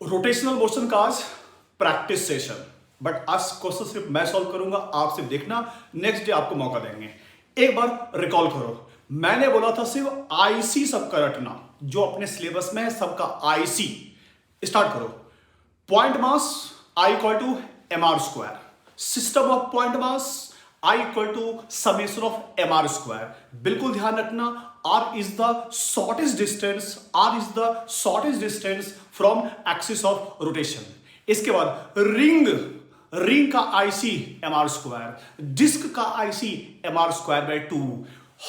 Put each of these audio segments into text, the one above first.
Rotational motion का आज practice session, but आज क्वेश्चन सिर्फ मैं सॉल्व करूंगा, आप सिर्फ देखना, नेक्स्ट डे आपको मौका देंगे। एक बार रिकॉल करो, मैंने बोला था सिर्फ आईसी सबका रटना, जो अपने सिलेबस में है सबका आईसी। स्टार्ट करो। Point mass I equal to M R square, system of point mass I equal to summation of M R square. बिल्कुल ध्यान रखना, R is the shortest distance from axis of rotation। इसके बाद ring का IC M R square, disc का IC M R square by 2,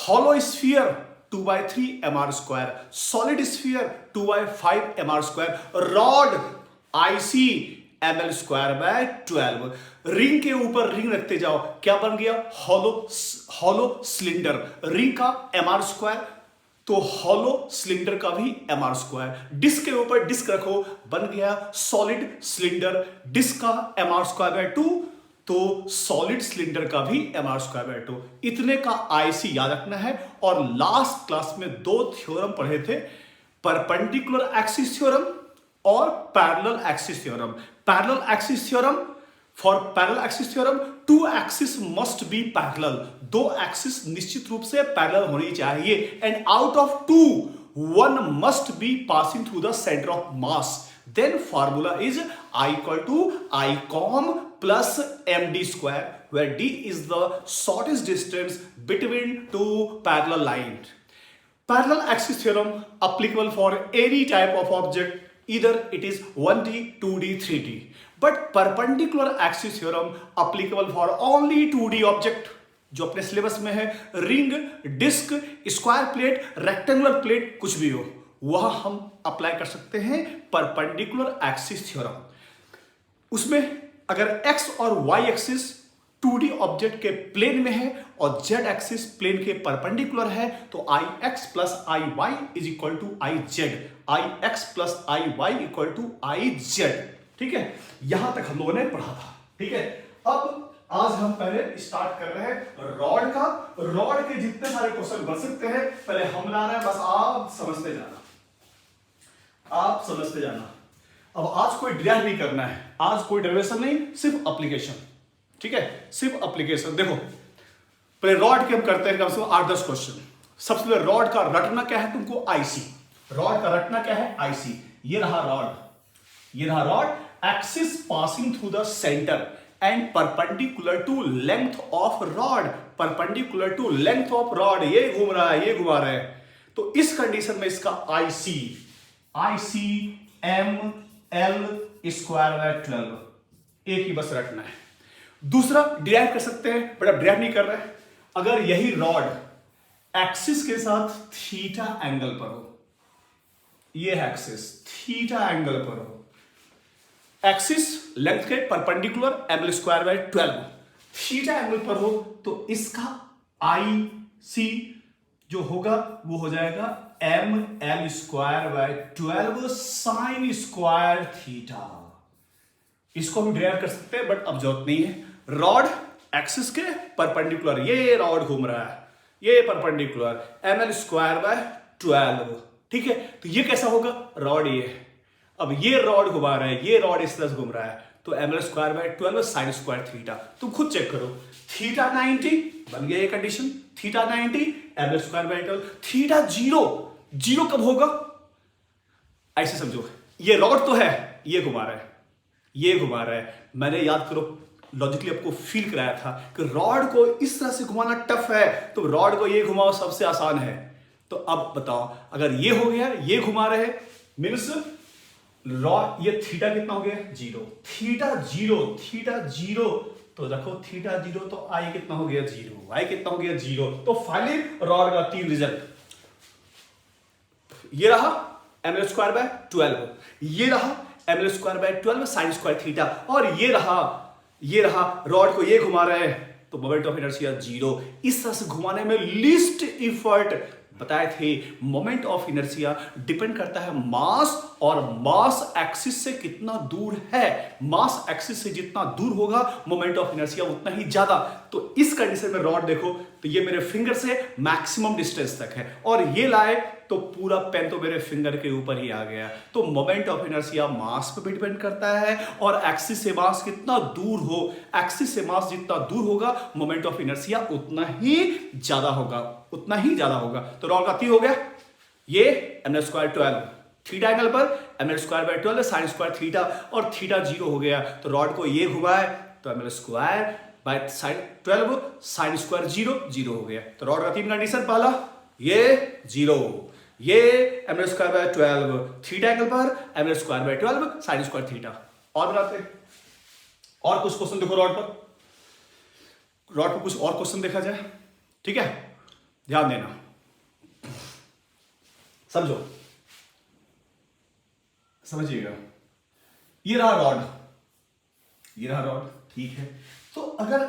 hollow sphere 2/3 M R square, solid sphere 2/5 M R square, rod IC M L square by 12। Ring के ऊपर ring रखते जाओ, क्या बन गया? Hollow cylinder. रिंग का M R square तो हॉलो सिलेंडर का भी एम आर स्क्वायर। डिस्क के ऊपर डिस्क रखो, बन गया सॉलिड सिलेंडर। डिस्क का एम आर स्क्वायर बाय 2 तो सॉलिड सिलेंडर का भी एम आर स्क्वायर बाय 2। इतने का आईसी याद रखना है। और लास्ट क्लास में 2 थ्योरम पढ़े थे, परपेंडिकुलर एक्सिस थ्योरम और parallel axis theorem. Parallel axis theorem, for parallel axis theorem 2 axis must be parallel, 2 axis निश्चित रूप से पैरेलल होनी चाहिए। And out of 2 1 must be passing through the centre of mass. Then formula is I equal to I com plus md square, where d is the shortest distance between 2 parallel lines. Parallel axis theorem applicable for any type of object, either it is 1D, 2D, 3D. But perpendicular axis theorem applicable for only 2D object, जो अपने syllabus में है। Ring, disc, square plate, rectangular plate, कुछ भी हो, वह हम apply कर सकते हैं परपेंडिकुलर एक्सिस थ्योरम। उसमें अगर x और y एक्सिस 2D ऑब्जेक्ट के प्लेन में है और z एक्सिस प्लेन के परपेंडिकुलर है, तो ix plus I Y is equal to I Z, I X plus I Y equal to I Z. ठीक है, यहां तक हम लोगों ने पढ़ा था। ठीक है, अब आज हम पहले स्टार्ट कर रहे हैं रॉड का। रॉड के जितने सारे क्वेश्चन बन सकते हैं पहले हम ला रहे हैं, बस आप समझते जाना, आप समझते जाना। अब आज कोई ड्राइव नहीं करना है, आज कोई डेरिवेशन नहीं, सिर्फ एप्लीकेशन। ठीक है, सिर्फ एप्लीकेशन। देखो पहले रॉड के हम करते हैं कम से कम 8-10 क्वेश्चन। सबसे पहले रॉड का रटना क्या है तुमको? आईसी। रॉड का रटना क्या है? आईसी। ये रहा रॉड, ये रहा rod, axis passing through the centre and perpendicular to length of rod, perpendicular to length of rod. ये घूम रहा है, ये घुमा रहा है, तो इस कंडीशन में इसका I C M L square by 12 एक ही बस रखना है। दूसरा डिराइव कर सकते हैं, बट अब डिराइव नहीं कर रहे हैं। अगर यही रॉड एक्सिस के साथ थीटा एंगल पर हो, ये एक्सिस थीटा एंगल पर हो, एक्सिस लेंथ के perpendicular M L square by 12 theta angle पर हो, तो इसका आई सी जो होगा वो हो जाएगा M L square by 12 sine square theta. इसको हम डिराइव कर सकते हैं, बट अब जरूरत नहीं है। रॉड एक्सिस के परपेंडिकुलर, ये रॉड घूम रहा है, ये perpendicular M L square by 12। ठीक है, तो ये कैसा होगा? रॉड ये, अब ये रॉड घुमा रहा है, ये रॉड इस तरह से घूम रहा है, तो M L square by 12 sine square theta. तुम खुद चेक करो, थीटा 90 बन गया ये condition, theta 90 M L square by 12। Theta 0 कब होगा? ऐसे समझो, ये रॉड तो है, ये घुमा रहा है, ये घुमा रहा है। मैंने याद करो लॉजिकली आपको फील कराया था कि रॉड को इस तरह से घुमाना टफ है, तो रॉड को ये घुमाओ सबसे आसान है। तो अब बताओ, अगर ये हो गया, ये घुमा रहे, मीन्स रॉड, ये थीटा कितना हो गया? 0। थीटा 0 तो रखो थीटा 0, तो आई कितना हो गया? 0। आई कितना हो गया? 0। तो फाइनली रॉड का 3 रिजल्ट, ये रहा एम एल स्क्वायर बाय 12, ये रहा M L square by 12 sine square theta, और ये रहा रॉड को ये घुमा रहे हैं, तो मोमेंट ऑफ इनर्शिया 0। इस तरह से घुमाने में लीस्ट इफर्ट बताए थे। मोमेंट ऑफ इनर्शिया डिपेंड करता है मास और मास एक्सिस से कितना दूर है। मास एक्सिस से जितना दूर होगा मोमेंट ऑफ इनर्शिया उतना ही ज्यादा। तो तो इस कंडीशन में रॉड देखो तो ये मेरे फिंगर से मैक्सिमम डिस्टेंस तक है और ये लाए तो पूरा पेन तो मेरे फिंगर के ऊपर ही आ गया। तो मोमेंट ऑफ इनर्शिया मास पे भी डिपेंड करता है और एक्सिस से मास कितना दूर हो, एक्सिस से मास जितना दूर होगा मोमेंट ऑफ इनर्शिया उतना ही ज्यादा होगा, उतना ही ज्यादा होगा। तो रॉड का 3 हो गया, ये ml स्क्वायर 12 थीटा एंगल पर ml square by 12 sine square theta और थीटा 0 हो गया। तो रॉड को ये घुमाए तो ml square by sine 12 sine square 0 0 हो गया। तो रॉड का 3 कंडीशन, पहला ये 0, ये ml square by 12 theta angle पर ml square by 12 sine square theta. और बनाते हैं और कुछ क्वेश्चन देखो रॉड पर कुछ और क्वेश्चन देखा जाए, ठीक है, ध्यान देना, समझो, समझिएगा। ये रहा रॉड, ये रहा रॉड, ठीक है। तो अगर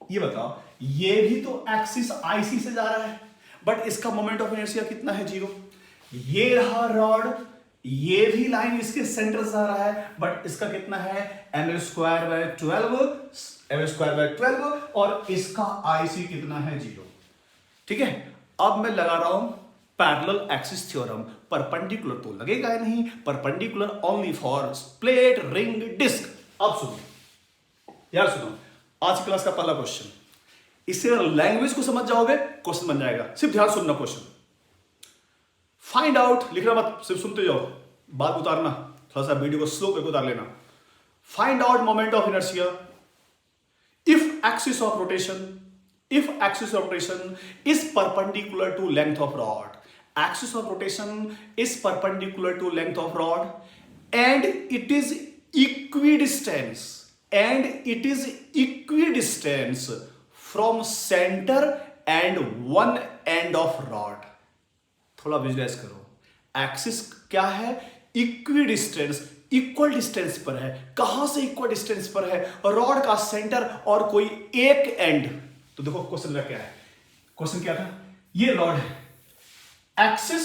ये बताओ, ये भी तो एक्सिस आईसी से जा रहा है बट इसका मोमेंट ऑफ इनर्शिया कितना है, 0। ये रहा रॉड, ये भी लाइन इसके सेंटर से आ रहा है बट इसका कितना है ml स्क्वायर बाय 12 और इसका आईसी कितना है, 0, ठीक है। अब मैं लगा रहा हूं पैरेलल एक्सिस थ्योरम, परपेंडिकुलर तो लगेगा ही नहीं, perpendicular only for plate, ring, disc. अब सुनो यार, सुनो आज की क्लास का पहला क्वेश्चन, इससे लैंग्वेज को समझ जाओगे क्वेश्चन बन जाएगा, सिर्फ ध्यान सुनना क्वेश्चन। फाइंड आउट, लिखना मत, सिर्फ सुनते जाओ, बात उतारना, थोड़ा सा वीडियो को स्लो करके उतार लेना। Find out moment of inertia if axis of rotation is perpendicular to length of rod. Axis of rotation is perpendicular to length of rod and it is equidistance from center and one end of rod. थोड़ा visualise करो, axis क्या है, equidistance, equal distance पर है। कहां से equal distance पर है, रॉड का सेंटर और कोई एक एंड। तो देखो क्वेश्चन क्या है, क्वेश्चन क्या था, ये रॉड है एक्सिस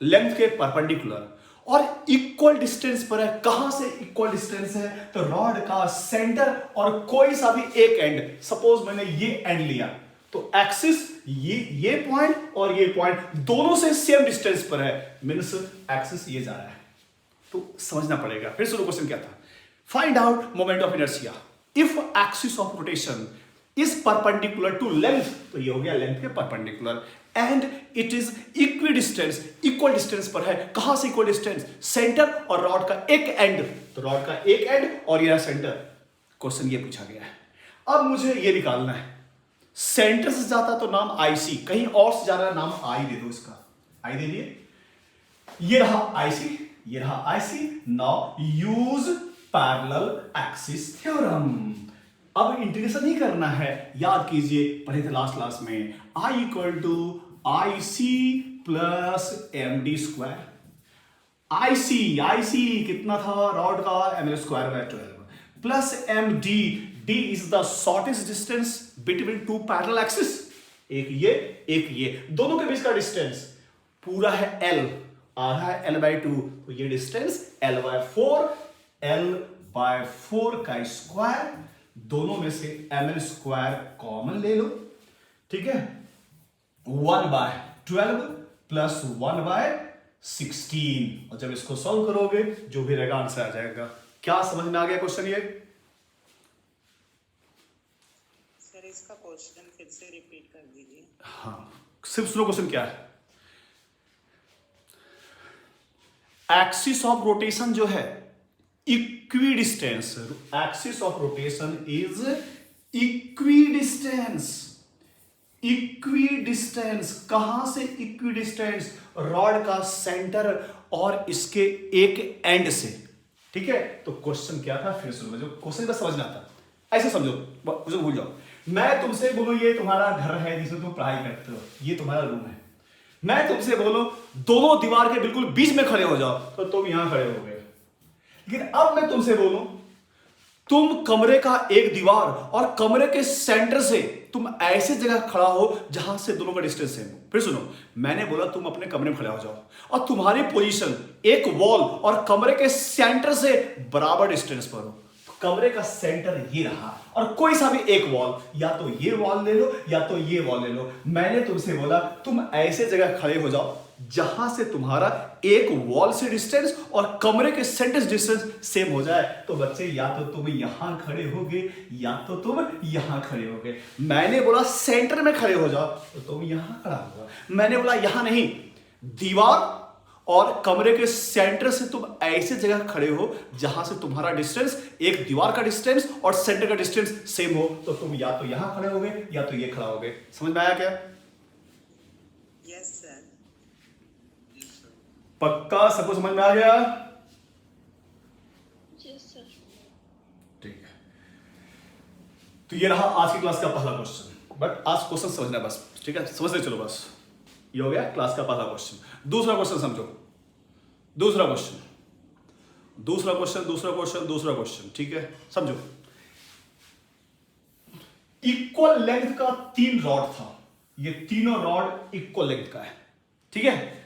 लेंथ के परपेंडिकुलर और इक्वल डिस्टेंस पर है। कहां से इक्वल डिस्टेंस है, तो रॉड का सेंटर और कोई सा भी एक एंड। सपोज मैंने ये एंड लिया तो एक्सिस ये पॉइंट और ये पॉइंट दोनों से सेम डिस्टेंस पर है, मींस एक्सिस ये जा रहा है। तो समझना पड़ेगा। फिर सुनो क्वेश्चन क्या था, find out moment of inertia if axis of rotation is perpendicular to length, तो ये हो गया लेंथ के perpendicular, and it is equidistance, equal distance पर है। कहां से इक्वल डिस्टेंस, सेंटर और रॉड का एक एंड, तो रॉड का एक एंड और ये सेंटर। क्वेश्चन ये पूछा गया है। अब मुझे ये निकालना है, सेंटर से जाता तो नाम आईसी, कहीं और से जा रहा है नाम आई दे दो, इसका आई दे दिए। ये रहा आईसी, ये रहा IC. Now use parallel axis theorem. अब इंटीग्रेशन ही करना है, याद कीजिए पढ़े थे लास्ट क्लास में, I equal to I C plus M D square. IC कितना था रॉड का, ml square by 12 plus M D, D is the shortest distance between two parallel axis, एक ये दोनों के बीच का डिस्टेंस पूरा है l, आधा है l बाय 2, तो ये डिस्टेंस l बाय 4 का स्क्वायर, दोनों में से ml स्क्वायर कॉमन ले लो, ठीक है। 1 बाय 12 प्लस 1 बाय 16, और जब इसको सॉल्व करोगे जो भी रहेगा आंसर आ जाएगा। क्या समझ में आ गया क्वेश्चन ये? सर इसका क्वेश्चन फिर से रिपीट कर दीजिए। हाँ, सिर्फ सुनो क्वेश्चन क्या है। एक्सिस ऑफ रोटेशन जो है equidistance, axis of rotation is equidistance. कहां से इक्विडिस्टेंस, रॉड का सेंटर और इसके एक एंड से, ठीक है। तो क्वेश्चन क्या था, फिर सुनो, जो क्वेश्चन का समझना था ऐसे समझो, मुझे भूल जाओ। मैं तुमसे बोलूं ये तुम्हारा घर है जिसमें तुम पढ़ाई करते हो, ये तुम्हारा रूम है। मैं तुमसे बोलूं दोनों दीवार के बिल्कुल बीच में खड़े हो जाओ, तो तुम यहां खड़े हो गए। लेकिन अब मैं तुमसे बोलूं तुम कमरे का एक दीवार और कमरे के सेंटर से तुम ऐसे जगह खड़ा हो जहां से दोनों का डिस्टेंस सेम हो। फिर सुनो, मैंने बोला तुम अपने कमरे में खड़े हो जाओ और तुम्हारी पोजीशन एक वॉल और कमरे के सेंटर से बराबर डिस्टेंस पर हो, तो कमरे का सेंटर ये रहा और कोई सा भी एक वॉल, या तो ये वॉल ले लो या तो ये वॉल ले लो। मैंने तुमसे बोला तुम ऐसे जगह खड़े हो जाओ जहां से तुम्हारा एक वॉल से डिस्टेंस और कमरे के सेंटर डिस्टेंस सेम हो जाए। तो बच्चे या तो तुम यहां खड़े होगे या तो तुम यहां खड़े होगे। मैंने बोला सेंटर में खड़े हो जाओ तो तुम यहां खड़ा होगा। मैंने बोला यहां नहीं, दीवार और कमरे के सेंटर से तुम ऐसे जगह खड़े हो जहां से तुम्हारा डिस्टेंस, एक दीवार का डिस्टेंस और सेंटर का डिस्टेंस सेम हो। तो तुम या तो यहां खड़े होगे या तो ये खड़ा होगे। समझ में आया क्या? Yes sir. पक्का सबको समझ में आ गया? Yes sir. ठीक है, तो ये रहा आज की क्लास का पहला क्वेश्चन। बट आज क्वेश्चन समझना बस, ठीक है, समझते चलो बस। ये हो गया क्लास का पहला क्वेश्चन। दूसरा क्वेश्चन समझो। दूसरा क्वेश्चन, ठीक है, समझो। इक्वल लेंथ का 3 रॉड था, ये तीनों रॉड इक्वल लेंथ का है, ठीक है,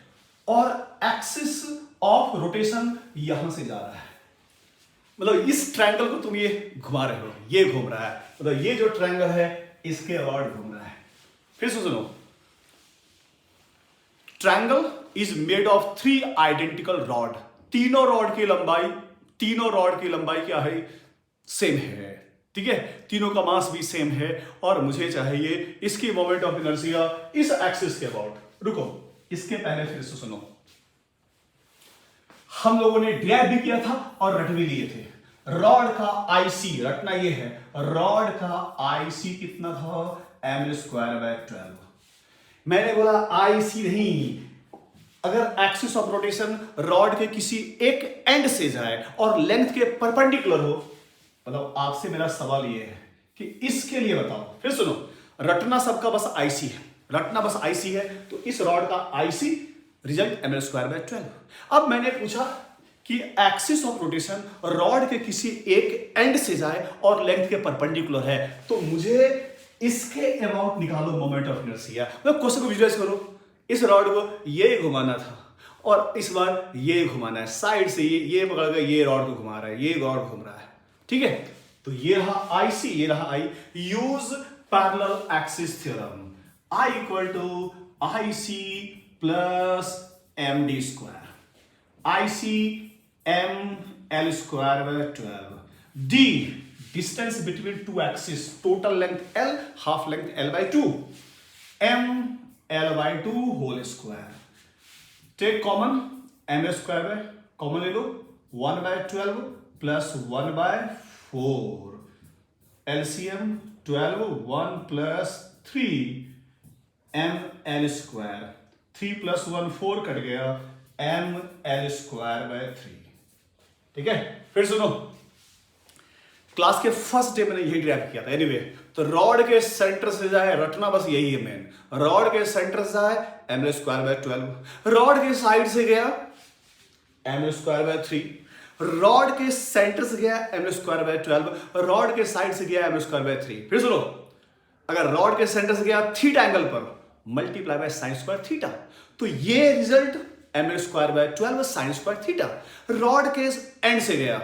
और एक्सिस ऑफ रोटेशन यहां से जा रहा है। मतलब इस ट्रायंगल को तुम ये घुमा रहे हो, ये घूम रहा है, मतलब ये जो ट्रायंगल है इसके रॉड घूम रहा है। फिर से सुनो, triangle is made of 3 identical rod. तीनों रॉड की लंबाई क्या है? सेम है, ठीक है, तीनों का मास भी सेम है और मुझे चाहिए इसकी मोमेंट ऑफ इनर्शिया इस एक्सिस के अबाउट। रुको, इसके पहले फिर से सुनो। हम लोगों ने ड्राइव भी किया था और रट भी लिए थे। रॉड का आईसी रटना ये है, रॉड का आईसी कितना था? m²/12। मैंने बोला आईसी नहीं, अगर एक्सिस ऑफ रोटेशन रॉड के किसी एक एंड से जाए और लेंथ के परपेंडिकुलर हो, मतलब आपसे मेरा सवाल ये है कि इसके लिए बताओ। फिर सुनो, रटना सबका बस आईसी है, रटना बस आईसी है, तो इस रॉड का आईसी रिजल्ट ml²/12। अब मैंने पूछा कि एक्सिस ऑफ रोटेशन रॉड के किसी एक एंड से जाए और लेंथ के परपेंडिकुलर है, तो मुझे इसके अबाउट निकालो मोमेंट ऑफ इनर्शिया। मतलब क्वेश्चन को विजुअलाइज करो, इस रॉड को ये घुमाना था और इस बार ये घुमाना है, साइड से ये पकड़ कर ये रॉड को घुमा रहा है, ये रॉड घूम रहा है, ठीक है। तो ये रहा आईसी, ये रहा I. Use parallel axis theorem, I = IC + MD², IC ml²/12, D distance between two axes, total length L, half length L/2, m L/2 whole square। Take common, m² common ले लो, 1/12 + 1/4, LCM 12, 1 + 3 ml², 3 + 1 4 कट गया, ml²/3, ठीक है। फिर सुनो, class के first day मैंने यही ड्राइव किया था। एनीवे, तो रॉड के सेंटर से जाए, रटना बस यही है मेन, रॉड के सेंटर से जाए ml²/12, रॉड के साइड से गया ml²/3, रॉड के सेंटर से गया ml²/12, रॉड के साइड से गया ml²/3। फिर सुनो, अगर रॉड के सेंटर से गया थीटा एंगल पर × sin²θ, तो ये रिजल्ट ml²/12 sin²θ। रॉड के एंड से गया,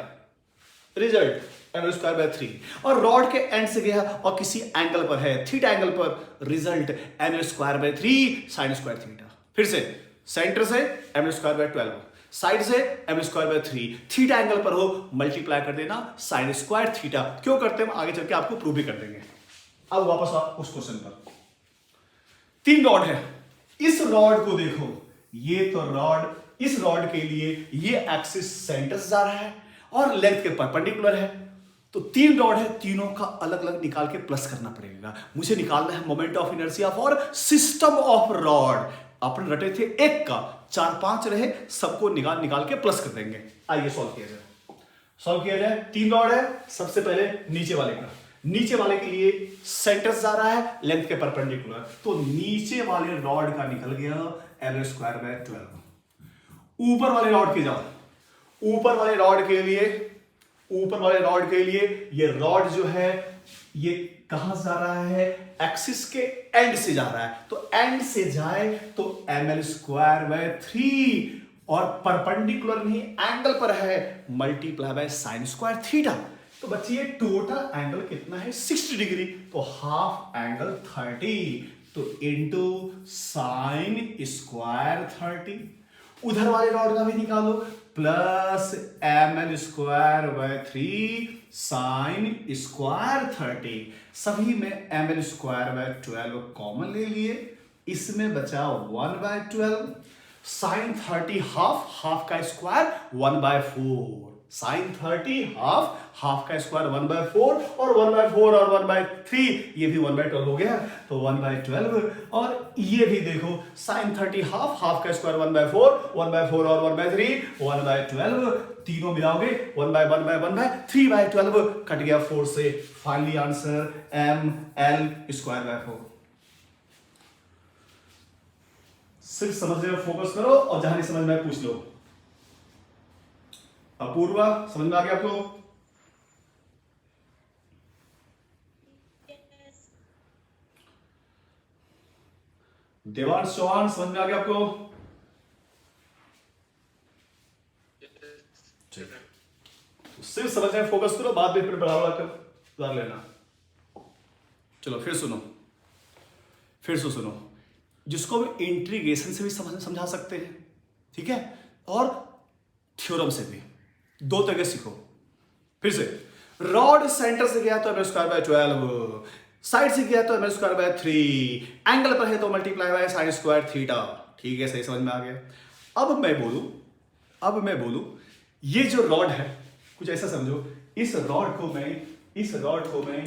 रिजल्ट ml²/3, और रॉड के एंड से गया और किसी एंगल पर है, थीटा एंगल पर, रिजल्ट ml²/3 sin²θ। फिर से सेंटर से ml²/12, साइड से ml²/3, थीटा एंगल पर हो, मल्टीप्लाई कर देना sin²θ। क्यों करते हैं हम आगे चल के आपको प्रूव भी कर देंगे। अब वापस आप उस क्वेश्चन पर। 3 रॉड है, इस रॉड को देखो, ये तो रॉड, इस रॉड के लिए ये एक्सिस सेंटर से जा रहा है और लेंथ के परपेंडिकुलर है। तो 3 रॉड है, तीनों का अलग अलग निकाल के प्लस करना पड़ेगा। मुझे निकालना है moment of inertia for system of rod. अपन रटे थे एक का, 4-5 रहे, सबको निकाल के प्लस कर देंगे। आइए सॉल्व किया जाए। 3 रॉड है, सबसे पहले नीचे वाले के लिए सेंटर से जा रहा है, लेंथ के परपेंडिकुलर, तो नीचे वाले रॉड का निकल गया ml²/12। ऊपर वाले रॉड के जाओ, ऊपर वाले रॉड के लिए ये रॉड जो है ये कहां जा रहा है? एक्सिस के एंड से जा रहा है, तो एंड से जाए तो ml²/3 और परपेंडिकुलर नहीं एंगल पर है, × sin²θ। तो बच्चे ये टोटल एंगल कितना है 60 डिग्री, तो हाफ एंगल 30, तो इंटू साइन स्क्वायर 30। उधर वाले रॉड का भी निकालो, plus ml square by 3 sine square 30। सभी में ml स्क्वायर बाय 12 कॉमन ले लिए, इसमें बचा 1/12। साइन 30 हाफ, हाफ का स्क्वायर 1/4। साइन 30 हाफ, हाफ का स्क्वायर 1/4, और 1/4 और 1/3 ये भी 1/12 हो गया, तो 1/12। और ये भी देखो साइन 30 हाफ, हाफ का स्क्वायर 1/4, 1/4 और 1/3 1/12, तीनों मिलाओगे 1/1/1/3/12 कट गया 4 से। Finally answer ml square bye 4। सिर्फ समझने में फोकस करो और जहां नहीं समझ में पूछ लो। अपूर्वा समझ में आ गया आपको? देवांश चौहान समझ में आ गया आपको? सिर्फ समझने में फोकस करो, बाद में फिर बढ़ावा कर लेना। चलो फिर सुनो, फिर से सुनो, जिसको हम इंटीग्रेशन से भी समझा सकते हैं, ठीक है, और थ्योरम से भी, दो तरह सीखो। फिर से, रॉड सेंटर से गया तो ml स्क्वायर बाय 12, साइड से गया तो ml स्क्वायर बाय 3, एंगल पर है तो multiply by sine square theta. ठीक है, सही समझ में आ गया। अब मैं बोलूं ये जो रॉड है कुछ ऐसा समझो, इस रॉड को मैं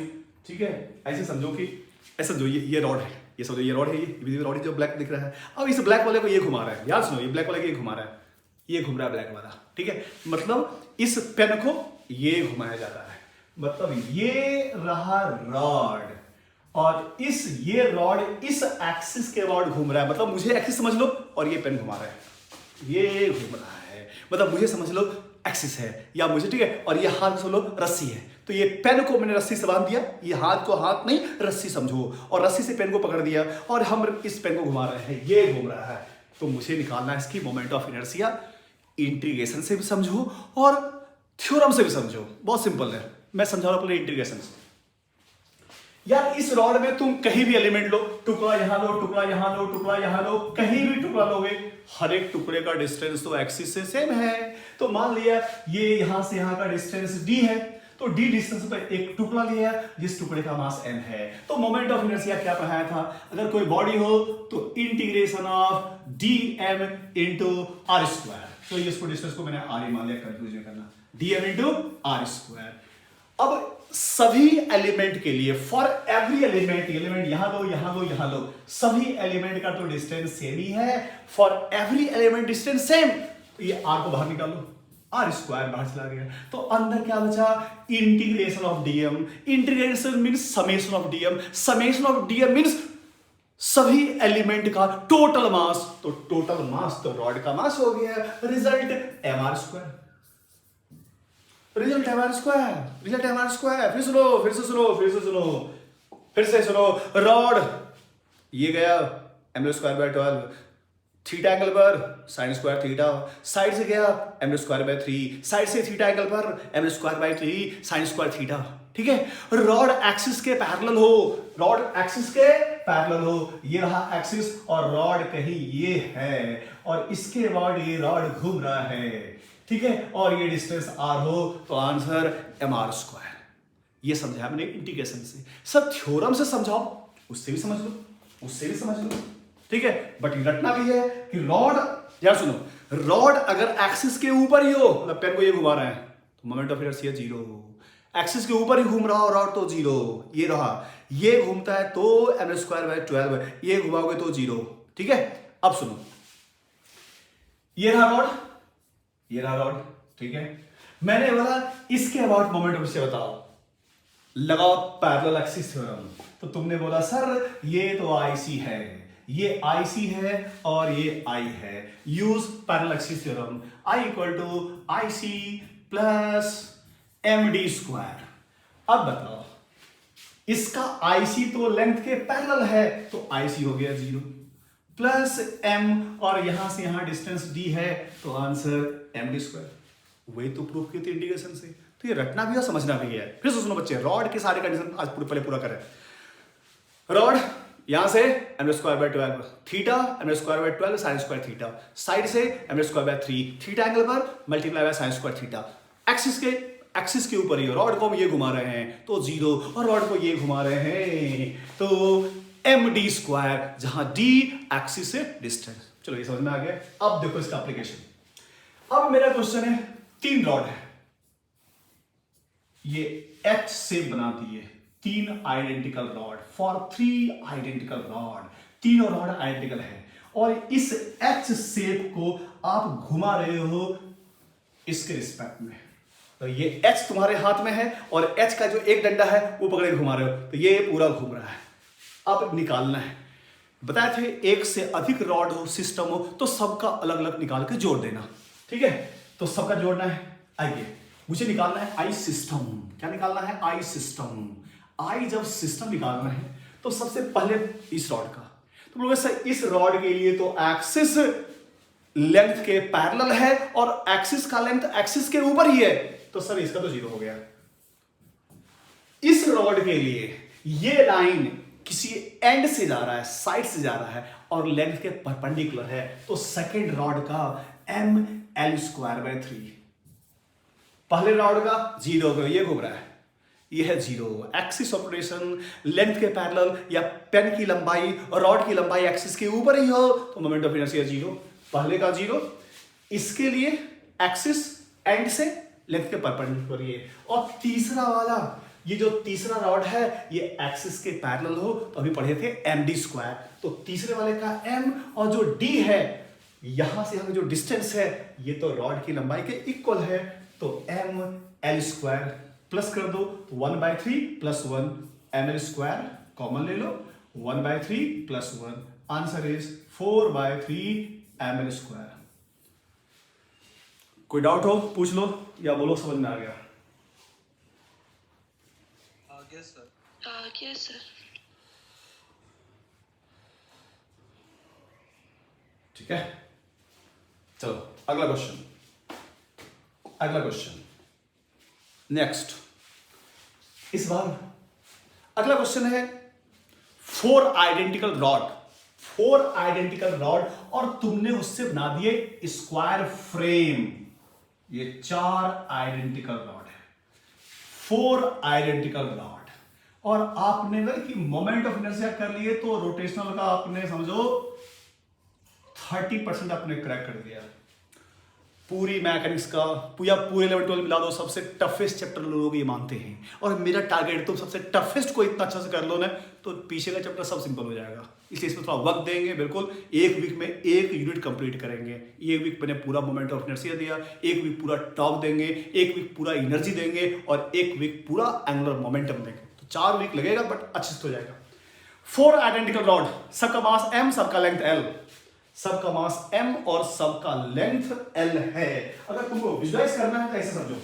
ठीक है ऐसे समझो कि ऐसा जो ये रॉड है, ये समझो ये रॉड है, ये रॉड है जो ब्लैक दिख रहा है। अब इस ब्लैक वाले को ये घुमा रहा है, याद सुनो, ये ब्लैक वाले को ये घुमा रहा है, ये घूम रहा है ब्लैक वाला, ठीक है। मतलब इस पेन को ये घुमाया जा रहा है, मतलब ये रहा रॉड, और ये रॉड इस एक्सिस के रॉड घूम रहा है, मतलब मुझे एक्सिस समझ लो, और ये पेन घुमा रहा है, ये घूम रहा है, मतलब मुझे समझ लो एक्सिस है, या मुझे, ठीक है, और ये हाथ समझ लो रस्सी है, तो ये पेन को मैंने रस्सी से बांध दिया, ये हाथ को हाथ नहीं रस्सी समझो, और रस्सी से पेन को पकड़ दिया, और हम इस पेन को घुमा रहे हैं, ये घूम रहा है, तो मुझे निकालना है इसकी मोमेंट ऑफ इनर्शिया। इंटीग्रेशन से भी समझो और थ्योरम से भी समझो, बहुत सिंपल है, मैं समझा रहा हूं पहले इंटीग्रेशन से। यार इस रॉड में तुम कहीं भी एलिमेंट लो, टुकड़ा यहां लो, टुकड़ा यहां लो, टुकड़ा यहां लो, कहीं भी टुकड़ा लोगे, हर एक टुकड़े का डिस्टेंस तो एक्सिस से सेम है। तो मान लिया ये यहां से यहां का डिस्टेंस d है, तो d डिस्टेंस पर एक टुकड़ा लिया जिस टुकड़े का मास m है, तो मोमेंट ऑफ इनर्शिया क्या पढ़ाया था, अगर कोई बॉडी हो तो integration of dm into R square, तो ये इसको डिस्टेंस को मैंने r ही मान लिया, कंफ्यूज नहीं करना, dm इंटू आर स्क्वायर। अब सभी एलिमेंट के लिए, फॉर एवरी एलिमेंट यहां लो, यहां लो, यहां लो, सभी एलिमेंट का तो डिस्टेंस सेम ही है, for every element distance same, तो ये r को बाहर निकालो, आर स्क्वायर बाहर चला गया, तो अंदर क्या बचा, integration of DM, integration means summation of DM, summation of DM means सभी एलिमेंट का टोटल मास, तो टोटल मास तो रॉड का मास हो गया, result M R square, result M R square, result M R square. फिर से सुनो, रॉड ये गया M square by 12, theta angle पर साइन स्क्वायर थीटा, साइड से गया एम स्क्वायर बाय 3, साइड से थीटा एंगल पर M square by 3 sine square theta, ठीक है। रॉड एक्सिस के पैरेलल हो, रॉड एक्सिस के पैरेलल हो, ये रहा एक्सिस और रॉड कहीं ये है, और इसके बाद ये रॉड घूम रहा है, ठीक है, और ये डिस्टेंस r हो, तो आंसर एम आर स्क्वायर। ये समझाया मैंने इंटीग्रेशन से, सब थ्योरम से समझाओ, उससे भी समझ लो, ठीक है। बट रटना भी है कि रॉड, यार सुनो, रॉड अगर एक्सिस के ऊपर ही हो, मतलब पेन को ये घुमा रहे हैं, तो मोमेंट ऑफ इनर्शिया 0, एक्सिस के ऊपर ही घूम रहा हो रॉड तो 0, ये रहा, ये घूमता है तो एम स्क्वायर बाय 12, ये घुमाओगे तो 0, ठीक है। अब सुनो, ये रहा रॉड, ठीक है, मैंने बोला इसके अबाउट मोमेंट ऑफ इनर्शिया बताओ, लगाओ पैरेलल एक्सिस थ्योरम, तो तुमने बोला सर ये तो आईसी है, ये आईसी है और ये आई है, use parallel axis theorem, I equal to IC plus M D square. अब बताओ, इसका आईसी तो लेंथ के पैरेलल है, तो आईसी हो गया 0 प्लस m, और यहां से यहां डिस्टेंस d है, तो आंसर एम डी स्क्वायर। वही तो प्रूफ की थी इंटीग्रेशन से, तो ये रटना भी और समझना भी है। फिर से सुनो बच्चे, रॉड के सारे कंडीशन आज पहले पूरा करें। रॉड यहां से m²/12 theta m²/12 sin square theta, side से m²/3 थीटा एंगल पर multiply by sin square theta. Axis के ऊपर ये रॉड को हम ये घुमा रहे हैं तो 0, और रॉड को ये घुमा रहे हैं तो md², जहां d एक्सिस से डिस्टेंस। चलो ये समझ में आ गया। अब देखो इसका एप्लीकेशन। अब मेरा क्वेश्चन है, 3 रॉड है, ये H शेप बना दिए, 3 identical rod for 3 identical rod, तीनों रॉड आइडेंटिकल है, और इस H शेप को आप घुमा रहे हो इसके रिस्पेक्ट में। तो ये H तुम्हारे हाथ में है और H का जो एक डंडा है वो पकड़े घुमा रहे हो, तो ये पूरा घूम रहा है। अब निकालना है, बताए थे एक से अधिक रॉड हो, सिस्टम हो, तो सबका अलग अलग निकाल के जोड़ देना, ठीक है। तो सबका जोड़ना है। आइए, मुझे निकालना है आई सिस्टम। क्या निकालना है? I system. आई जब सिस्टम निकालना है तो सबसे पहले इस रॉड का, तो लोग इस रॉड के लिए तो एक्सिस लेंथ के पैरेलल है और एक्सिस का लेंथ एक्सिस के ऊपर ही है, तो सर इसका तो 0 हो गया। इस रॉड के लिए ये लाइन किसी एंड से जा रहा है, साइड से जा रहा है और लेंथ के परपेंडिकुलर है, तो सेकंड रॉड का ml²/3, पहले रॉड का 0 हो, ये घूम रहा है, ये है 0। एक्सिस ऑफ रोटेशन लेंथ के पैरेलल या पेन की लंबाई और रॉड की लंबाई एक्सिस के ऊपर ही हो तो मोमेंट ऑफ इनर्शिया 0, पहले का 0। इसके लिए एक्सिस एंड से लेंथ के परपेंडिकुलर ये, और तीसरा वाला, ये जो तीसरा रॉड है ये एक्सिस के पैरेलल हो, तो अभी पढ़े थे md², तो तीसरे वाले का m और जो d है, यहां से हमें जो डिस्टेंस है ये तो रॉड की लंबाई के इक्वल है, तो ml² प्लस कर दो, 1/3 + 1 ml² कॉमन ले लो, 1/3 + 1, आंसर इज 4/3 ml²। कोई डाउट हो पूछ लो या बोलो, समझ में आ गया? सर। ठीक है, चलो अगला क्वेश्चन नेक्स्ट। इस बार अगला क्वेश्चन है 4 आइडेंटिकल रॉड और तुमने उससे बना दिए स्क्वायर फ्रेम। ये 4 आइडेंटिकल रॉड है, 4 आइडेंटिकल रॉड, और आपने अगर कि मोमेंट ऑफ इनर्शिया कर लिए तो रोटेशनल का आपने समझो 30% आपने क्रैक कर दिया। पूरी मैकेनिक्स का या पूरे लेवल 12 मिला दो, सबसे टफेस्ट चैप्टर लोग ये मानते हैं, और मेरा टारगेट तुम सबसे टफेस्ट को इतना अच्छा से कर लो ना तो पीछे का चैप्टर सब सिंपल हो जाएगा। इसलिए इसमें थोड़ा वक्त देंगे, बिल्कुल 1 वीक में 1 यूनिट कंप्लीट करेंगे। 1 वीक मैंने पूरा मोमेंट ऑफ इनर्शिया दिया, 1 वीक पूरा टॉर्क देंगे, 1 वीक पूरा एनर्जी देंगे और 1 वीक पूरा एंगुलर मोमेंटम देंगे। तो 4 वीक लगेगा बट अच्छे से हो जाएगा। 4 आइडेंटिकल रॉड, सबका मास m, सबका लेंथ l, सबका मास m और सबका लेंथ l है। अगर तुमको विजुलाइज करना है तो ऐसे समझो,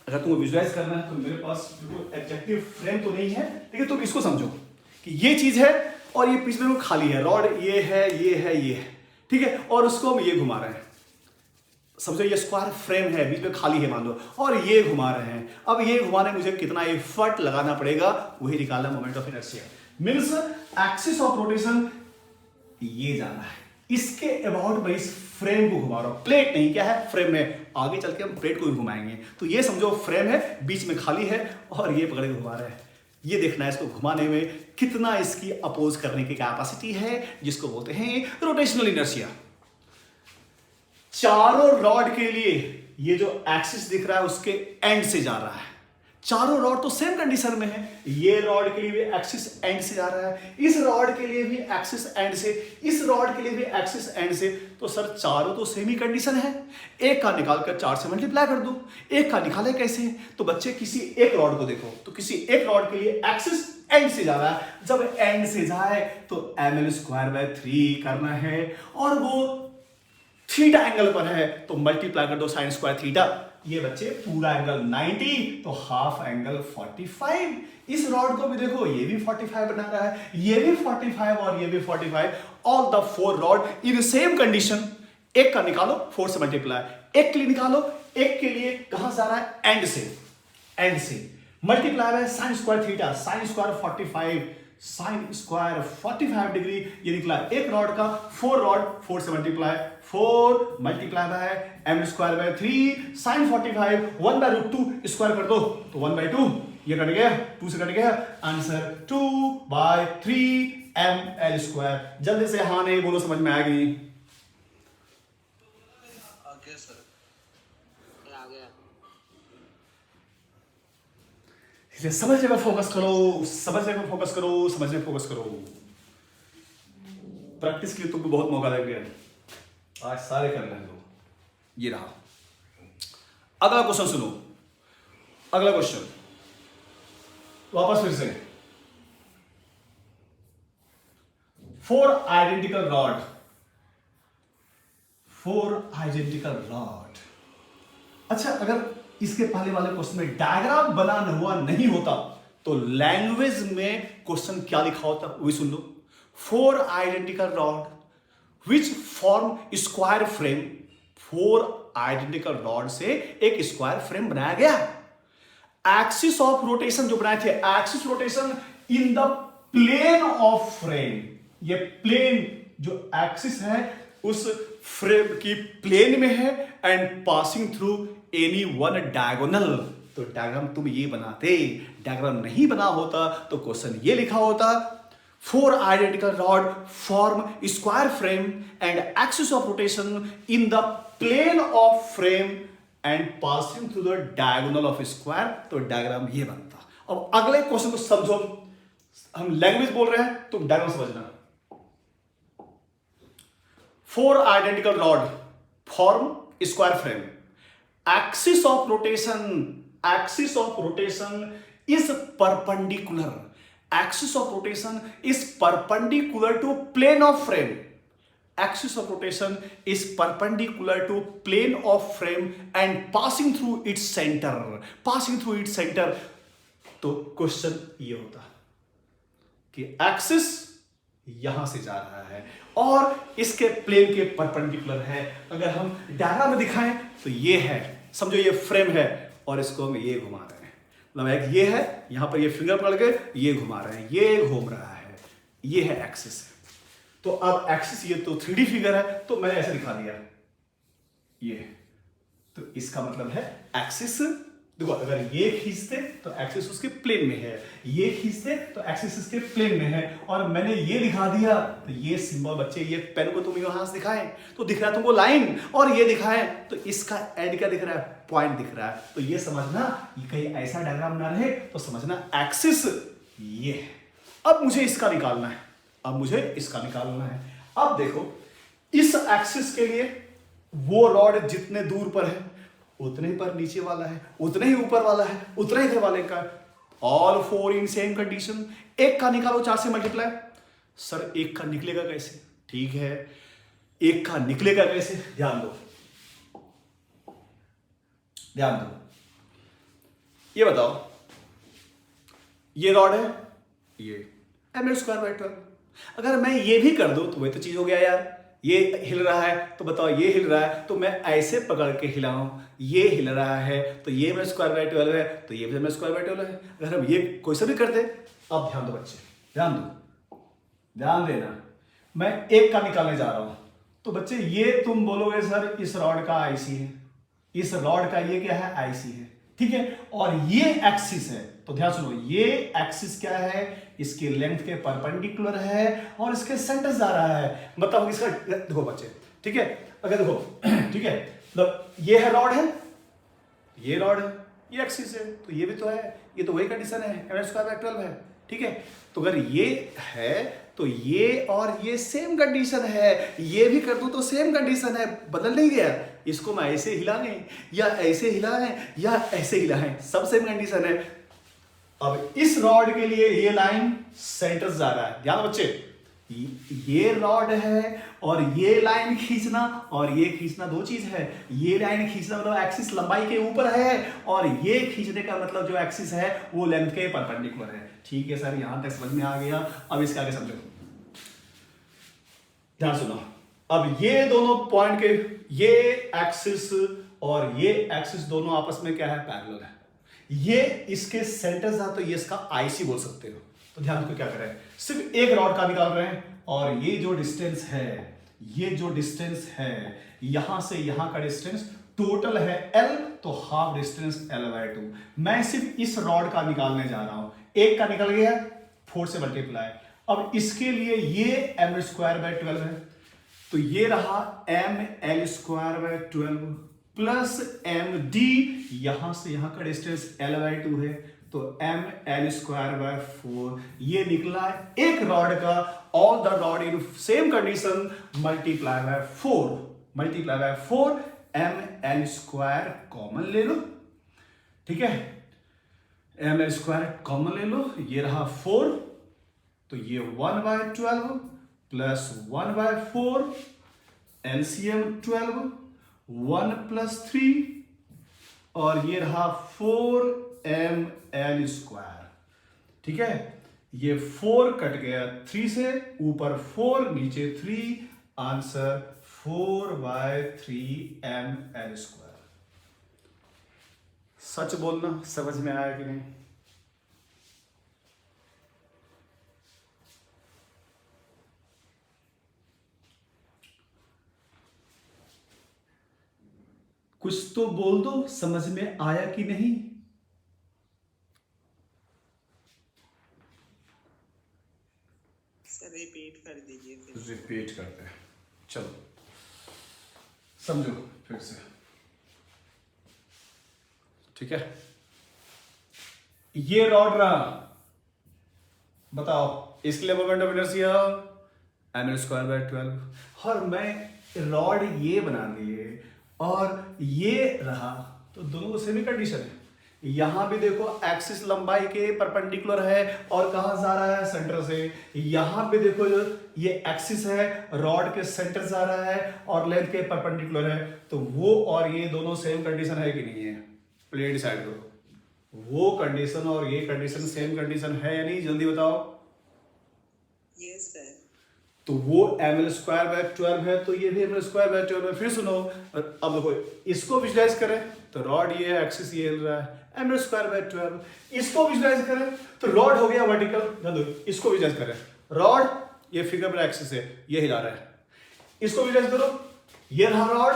अगर तुमको विजुलाइज करना है तो मेरे पास बिल्कुल एग्जैक्टिव फ्रेम तो नहीं है, लेकिन तुम इसको समझो कि ये चीज है और ये बीच में खाली है, रॉड ये है, ठीक है, और उसको हम ये घुमा रहे हैं। समझो ये स्क्वायर फ्रेम है, बीच में खाली है मान लो, और ये घुमा रहे हैं। अब ये घुमाने मुझे कितना एफर्ट लगाना पड़ेगा वही निकालना moment of inertia. Means axis of rotation ये जाना है, इसके अबाउट मैं इस फ्रेम को घुमा रहा हूं। प्लेट नहीं, क्या है? फ्रेम है। आगे चल के हम प्लेट को भी घुमाएंगे। तो ये समझो फ्रेम है, बीच में खाली है और ये पकड़ के घुमा रहे हैं। ये देखना है इसको घुमाने में कितना इसकी अपोज करने की कैपेसिटी है, जिसको बोलते हैं रोटेशनल इनर्शिया। चारों रॉड के लिए ये जो एक्सिस दिख रहा है उसके एंड से जा रहा है। चारों रॉड तो सेम कंडीशन में है। ये रॉड के लिए भी एक्सिस एंड से जा रहा है, इस रॉड के लिए भी एक्सिस एंड से, इस रॉड के लिए भी एक्सिस एंड से। तो सर चारों तो सेम ही कंडीशन है। एक का निकाल कर 4 से मल्टीप्लाई कर दो। एक का निकाले कैसे? तो बच्चे किसी एक रॉड को देखो, तो किसी एक रॉड के लिए एक्सिस एंड से जा रहा है। जब एंड से जाए तो ml²/3 करना है, और वो थीटा एंगल पर है तो मल्टीप्लाई कर दो sin स्क्वायर थीटा। ये बच्चे पूरा एंगल 90 तो हाफ एंगल 45। इस रॉड को भी देखो, ये भी 45 बना रहा है, ये भी 45 और ये भी 45। All the 4 rod in same condition, एक का निकालो 4 से मल्टीप्लाई, एक के लिए निकालो, एक के लिए कहां से आ रहा है, एंड से मल्टीप्लाई है sine square theta, sine square 45 degree, ये निकला एक रॉड का, 4 रॉड, 4 से multiply, 4 multiply by M square by 3 sine 45 1/√2 square कर दो तो 1/2, ये कट गया, 2 से कट गया, आंसर 2/3 ml स्क्वायर। जल्दी से हाँ नहीं बोलो, समझ में आ गई? ओके सर, आ गया। इसलिए समझने में फोकस करो, समझने में फोकस करो, समझने में फोकस करो। प्रैक्टिस के लिए तुमको बहुत मौका देंगे, आज सारे कर लेंगे लो। ये रहा अगला क्वेश्चन, सुनो अगला क्वेश्चन वापस फिर से। 4 आइडेंटिकल रॉड, 4 आइडेंटिकल रॉड। अच्छा, अगर इसके पहले वाले क्वेश्चन में डायग्राम बना हुआ नहीं होता तो लैंग्वेज में क्वेश्चन क्या लिखा होता वो भी सुन लो। 4 identical rod which form square frame, 4 identical rod से एक स्क्वायर फ्रेम बनाया गया। एक्सिस ऑफ रोटेशन जो बनाए थे, axis rotation in the plane of frame, ये प्लेन जो एक्सिस है उस फ्रेम की प्लेन में है, and passing through any one diagonal. तो डायग्राम तुम ये बनाते, डायग्राम नहीं बना होता तो क्वेश्चन ये लिखा होता, 4 identical rod form square frame and axis of rotation in the plane of frame and passing through the diagonal of square. तो डायग्राम ये बनता। अब अगले क्वेश्चन को समझो, हम लैंग्वेज बोल रहे हैं, तुम डायग्राम समझना। 4 identical rod form square frame, axis of rotation is perpendicular, axis of rotation is perpendicular to plane of frame, axis of rotation is perpendicular to plane of frame and passing through its center। तो question ये होता कि axis यहां से जा रहा है और इसके प्लेन के परपेंडिकुलर है। अगर हम डायग्राम में दिखाएं तो ये है, समझो ये फ्रेम है और इसको हम ये घुमा रहे हैं, मतलब एक ये है, यहां पर ये फिंगर पकड़ के ये घुमा रहे हैं, ये घूम रहा है, ये है एक्सिस। तो अब एक्सिस, ये तो 3D फिगर है तो मैंने ऐसे दिखा दिया ये, तो इसका मतलब है एक्सिस। देखो, अगर ये खींचते तो एक्सिस उसके प्लेन में है, ये खींचते तो एक्सिस इसके प्लेन में है, और मैंने ये दिखा दिया तो ये सिंबल, बच्चे ये पेन को तुम यहां से दिखाएं तो दिख रहा है तुमको लाइन, और ये दिखाएं तो इसका एंड क्या दिख रहा है, पॉइंट दिख रहा है। तो ये समझना, ये कहीं ऐसा डायग्राम ना रहे तो समझना एक्सिस ये है। अब मुझे इसका निकालना है, अब देखो, इस एक्सिस के लिए वो रॉड जितने दूर पर है उतने ही पर नीचे वाला है, उतने ही ऊपर वाला है, उतने ही इधर वाले का। All 4 in same condition. एक का निकालो 4 से मल्टीप्लाई। सर एक का निकलेगा कैसे? ठीक है, एक का निकलेगा कैसे, ध्यान दो, ये बताओ, ये रॉड है, ये ml²/12। अगर मैं ये भी कर दूं तो वही तो चीज हो गया यार, ये हिल रहा है तो बताओ ये हिल रहा है, तो मैं ऐसे पकड़ के हिलाऊं, ये हिल रहा है तो ये ml²/12 है, तो ये भी ml²/12 है। अगर हम ये कोई सा भी करते, अब ध्यान दो बच्चे, ध्यान देना, मैं एक का निकालने जा रहा हूं, तो बच्चे ये तुम बोलोगे सर इस रॉड का आईसी है, इस रॉड का ये क्या है, आईसी है, ठीक है, और ये एक्सिस है। तो ध्यान सुनो, ये एक्सिस क्या है, इसकी लेंथ के परपेंडिकुलर है और इसके सेंटर जा रहा है। मतलब इसका देखो बच्चे, ठीक है, अगर देखो ठीक है, मतलब ये है रॉड है, ये रॉड है, ये एक्सिस है, तो ये भी तो है, ये तो वही कंडीशन है, ml²/12 है, ठीक है। तो अगर ये है तो ये और ये सेम कंडीशन है, ये भी कर दूं तो सेम कंडीशन है, बदल नहीं गया। इसको मैं ऐसे हिलाएं या ऐसे हिलाएं या ऐसे हिलाएं, सब सेम कंडीशन है। अब इस रॉड के लिए ये लाइन सेंटर जा रहा है, ध्यान बच्चे, ये रॉड है और ये लाइन खींचना और ये खींचना दो चीज है। ये लाइन खींचना मतलब एक्सिस लंबाई के ऊपर है, और ये खींचने का मतलब जो एक्सिस है वो लेंथ के परपेंडिकुलर है। ठीक है सर, यहां तक समझ में आ गया। अब इसके आगे समझो, ध्यान सुनो, अब ये दोनों पॉइंट के ये एक्सिस और ये एक्सिस दोनों आपस में क्या है, पैरेलल है। ये इसके सेंटर था, तो ये इसका आईसी बोल सकते हो। तो ध्यान को क्या कर रहे हैं, सिर्फ एक रॉड का निकाल रहे हैं, और ये जो डिस्टेंस है, ये जो डिस्टेंस है यहां से यहां का डिस्टेंस टोटल है L, तो हाफ डिस्टेंस L/2। मैं सिर्फ इस रॉड का निकालने जा रहा हूं, एक का निकल गया 4 से मल्टीप्लाई। अब इसके लिए ये m²/12 है, तो ये रहा mL²/12 प्लस md, यहां से यहां का डिस्टेंस L/2 है, तो mL²/4 ये निकला एक रॉड का। All the rod in same condition multiply by 4 mL² common ले लो, ठीक है, mL² कॉमन ले लो, ये रहा 4, तो ये 1/12 प्लस 1/4 LCM 12, 1 + 3, और ये रहा 4 mL², ठीक है। ये 4 कट गया 3 से, ऊपर 4 नीचे 3, आंसर 4/3 mL²। सच बोलना, समझ में आया कि नहीं? कुछ तो बोल दो, समझ में आया कि नहीं? सर रिपीट कर दीजिए फिर। रिपीट करते हैं, चलो समझो फिर से, ठीक है। ये रॉड रहा, बताओ इसके लिए मोमेंट ऑफ इनर्शिया mL²/12, और मैं रॉड ये बना दिए और ये रहा, तो दोनों को सेमी कंडीशन है। यहां भी देखो एक्सिस लंबाई के परपेंडिकुलर है, और कहां जा रहा है, सेंटर से। यहां भी देखो ये एक्सिस है, रॉड के सेंटर से आ रहा है, और लेंथ के परपेंडिकुलर है, तो वो और ये दोनों सेम कंडीशन है कि नहीं है? प्लीज डिसाइड करो, वो कंडीशन और ये कंडीशन सेम कंडीशन है या नहीं, जल्दी बताओ। Yes sir. तो वो mL²/12 है, तो ये भी mL²/12 है। फिर सुनो, अब देखो इसको विजुलाइज करें तो रॉड ये एक्सिस ये हिल रहा है, mL²/12। इसको विजुलाइज करें तो रॉड हो गया वर्टिकल, इसको विजुलाइज करें, रॉड ये फिगर पर एक्सिस है, ये हिला रहा है। इसको विजुलाइज करो, ये रहा रॉड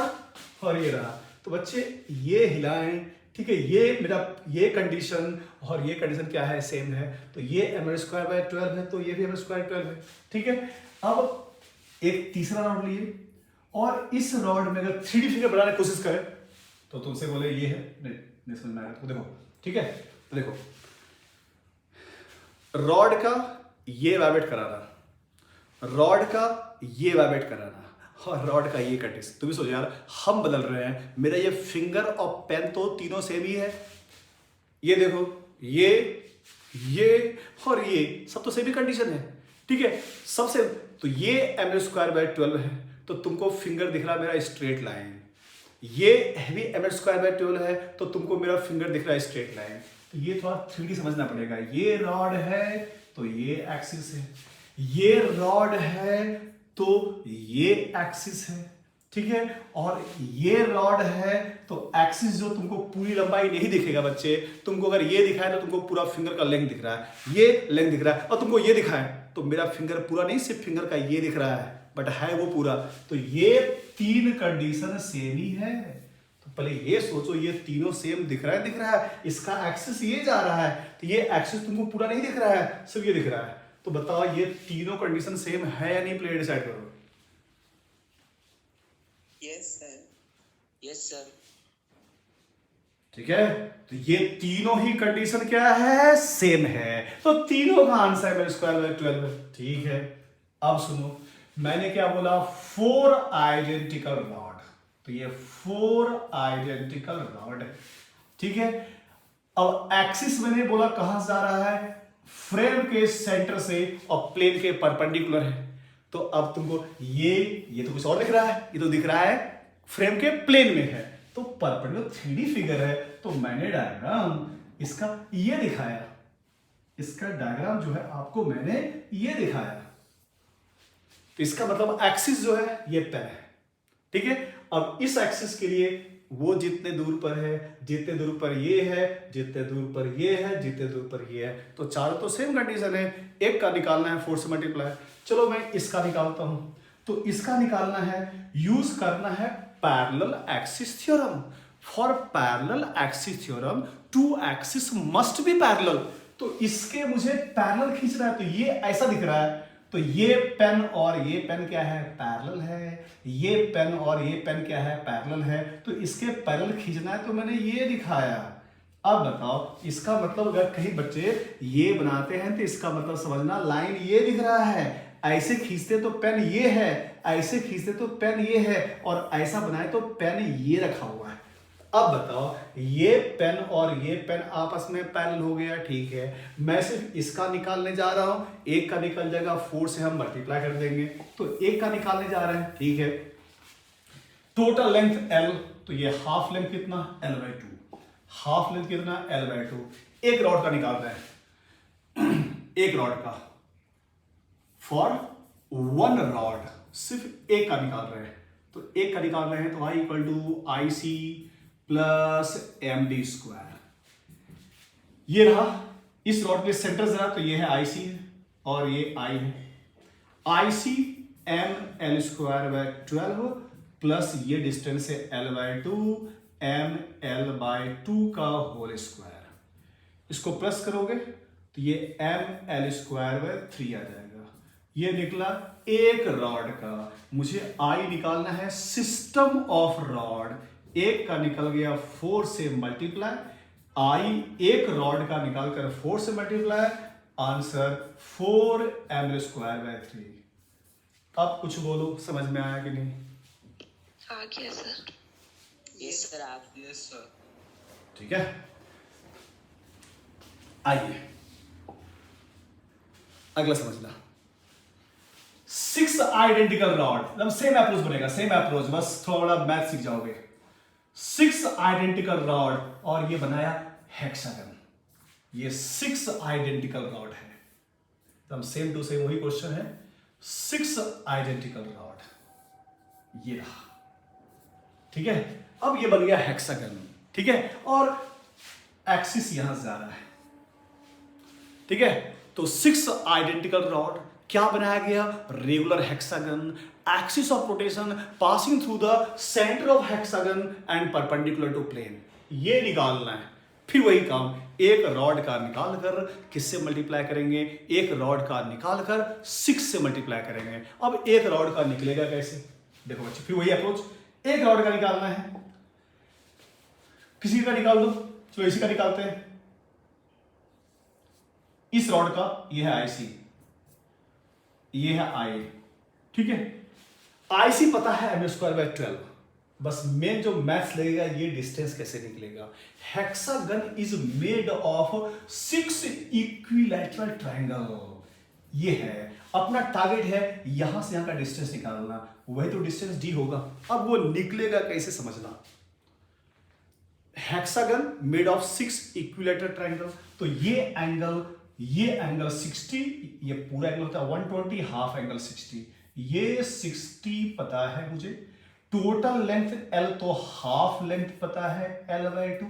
और ये रहा, तो बच्चे ये हिलाएं, ठीक है। ये मेरा ये कंडीशन और ये कंडीशन क्या है, सेम है, तो ये mL²/12 है, तो ये भी mL²/12 है, ठीक है। अब एक तीसरा रॉड लिए, और इस रॉड में अगर 3D फिगर बनाने की कोशिश करें तो तुमसे बोले ये है, नहीं समझ में आया तो देखो, ठीक है। तो देखो रॉड का ये वाइब्रेट कराना, रॉड का ये वाइब्रेट कराना, और रॉड का ये कंडीशन। तुम भी सोचो यार, हम बदल रहे हैं, मेरा ये फिंगर और पेन तो तीनों सेम ही है। ये देखो ये और ये सब तो सेम ही कंडीशन है, ठीक है, सबसे। तो ये mL²/12 है, तो तुमको फिंगर दिख रहा है मेरा स्ट्रेट लाइन। ये भी mL²/12 है, तो तुमको मेरा फिंगर दिख रहा है स्ट्रेट लाइन। तो ये थोड़ा 3D समझना पड़ेगा। ये रॉड है तो ये एक्सिस है, ये रॉड है तो ये एक्सिस है, ठीक है, और ये रॉड है तो एक्सिस जो तुमको पूरी लंबाई नहीं दिखेगा बच्चे, तुमको अगर ये दिखा है तो तुमको पूरा फिंगर का लेंथ दिख रहा है, ये लेंथ दिख रहा है, और तुमको ये दिखा है तो मेरा फिंगर पूरा नहीं, सिर्फ फिंगर का ये दिख रहा है, बट है वो पूरा। तो ये 3 कंडीशन सेम ही है। तो पहले ये सोचो, ये तीनों सेम दिख रहा है, इसका एक्सिस ये जा रहा है, तो ये एक्सिस तुमको पूरा नहीं दिख रहा है, सिर्फ ये दिख रहा है। तो बताओ ये तीनों कंडीशन सेम है या नहीं, प्ले डिसाइड करो। Yes sir. Yes sir. ठीक है, तो ये तीनों ही कंडीशन क्या है, सेम है, तो तीनों का आंसर mL²/12 है, ठीक है। अब सुनो, मैंने क्या बोला, 4 आइडेंटिकल रॉड, तो ये 4 आइडेंटिकल रॉड है, ठीक है। अब एक्सिस मैंने बोला कहां से आ रहा है, फ्रेम के सेंटर से, और प्लेन के परपेंडिकुलर है। तो अब तुमको ये तो कुछ और दिख रहा है, ये तो दिख रहा है फ्रेम के प्लेन में है, तो परपेंडिकुलर 3D फिगर है, तो मैंने डायग्राम इसका ये दिखाया, इसका डायग्राम जो है आपको मैंने ये दिखाया, तो इसका मतलब एक्सिस जो है ये पेन है, ठीक है। अब इस एक्सिस के लिए वो जितने दूर पर है, जितने दूर पर ये है, जितने दूर पर ये है, जितने दूर पर ये है, तो चारों तो सेम कंडीशन है। एक का निकालना है 4 से मल्टीप्लाई। चलो मैं इसका निकालता हूं। तो इसका निकालना है, यूज करना है parallel axis theorem. For parallel axis theorem two axis must be parallel. तो इसके मुझे पैरेलल खींचना है, तो ये ऐसा दिख रहा है, तो ये पेन और ये पेन क्या है, पैरेलल है। ये पेन और ये पेन क्या है, पैरेलल है। तो इसके पैरेलल खींचना है, तो मैंने ये दिखाया। अब बताओ इसका मतलब, अगर कहीं बच्चे ये बनाते हैं तो इसका मतलब समझना, लाइन ये दिख रहा है, ऐसे खींचते तो पेन ये है, ऐसे खींचते तो पेन ये है, और ऐसा बनाए तो पेन ये रखा हुआ है। अब बताओ ये पेन और ये पेन आपस में पैरेलल हो गया, ठीक है। मैं सिर्फ इसका निकालने जा रहा हूं, एक का निकल जाएगा, 4 से हम मल्टीप्लाई कर देंगे, तो एक का निकालने जा रहे हैं, ठीक है। टोटल लेंथ L, तो ये हाफ लेंथ कितना, L/2। हाफ लेंथ कितना, L/2। एक रॉड का निकाल रहे हैं, एक रॉड का, फॉर 1 रॉड सिर्फ एक का निकाल रहे हैं। तो एक का निकाल रहे हैं, तो I equal to IC plus MD²। ये रहा इस रॉड के सेंटर जरा, तो ये है IC है और ये I है। IC ML²/12 प्लस ये डिस्टेंस है L/2 ML/2 का होल स्क्वायर। इसको प्लस करोगे तो ये ML²/3 आ जाएगा। ये निकला एक रॉड का। मुझे I निकालना है सिस्टम ऑफ रॉड। एक का निकल गया 4 से मल्टीप्लाई, I एक रॉड का निकाल कर 4 से मल्टीप्लाई, आंसर 4mL²/3। अब कुछ बोलो, समझ में आया कि नहीं? आ गया सर। यस सर, आप यस सर। ठीक है, आइए अगला समझना। 6 आइडेंटिकल रॉड, मतलब सेम अप्रोच बनेगा, सेम अप्रोच, बस थोड़ा मैथ सीख जाओगे। 6 आइडेंटिकल रॉड, और ये बनाया हेक्सागन। ये 6 आइडेंटिकल रॉड है, एकदम सेम टू सेम वही क्वेश्चन है। 6 आइडेंटिकल रॉड ये रहा, ठीक है। अब ये बन गया हेक्सागन, ठीक है, और एक्सिस यहां से जा रहा है, ठीक है। तो 6 आइडेंटिकल रॉड क्या बनाया गया, regular hexagon, axis of rotation passing through the centre of hexagon and perpendicular to plane. ये निकालना है। फिर वही काम, एक रॉड का निकाल कर किससे मल्टीप्लाई करेंगे, एक रॉड का निकाल कर 6 से मल्टीप्लाई करेंगे। अब एक रॉड का निकलेगा कैसे, देखो बच्चे, फिर वही अप्रोच, एक रॉड का निकालना है, किसी का निकाल दो, चलो इसी का निकालते हैं। इस रॉड का ये है IC, ये है I, ठीक है। IC पता है ML²/12, बस मेन जो मैथ्स लगेगा ये डिस्टेंस कैसे निकलेगा। Hexagon is made of 6 equilateral triangle, ये है अपना टारगेट है, यहां से यहां का डिस्टेंस निकालना, वही तो डिस्टेंस D होगा। अब वो निकलेगा कैसे समझना। Hexagon made of 6 equilateral triangle, तो ये एंगल 60, ये पूरा एंगल होता है 120, हाफ एंगल 60, ये 60 पता है मुझे। टोटल लेंथ L, तो हाफ लेंथ पता है L/2।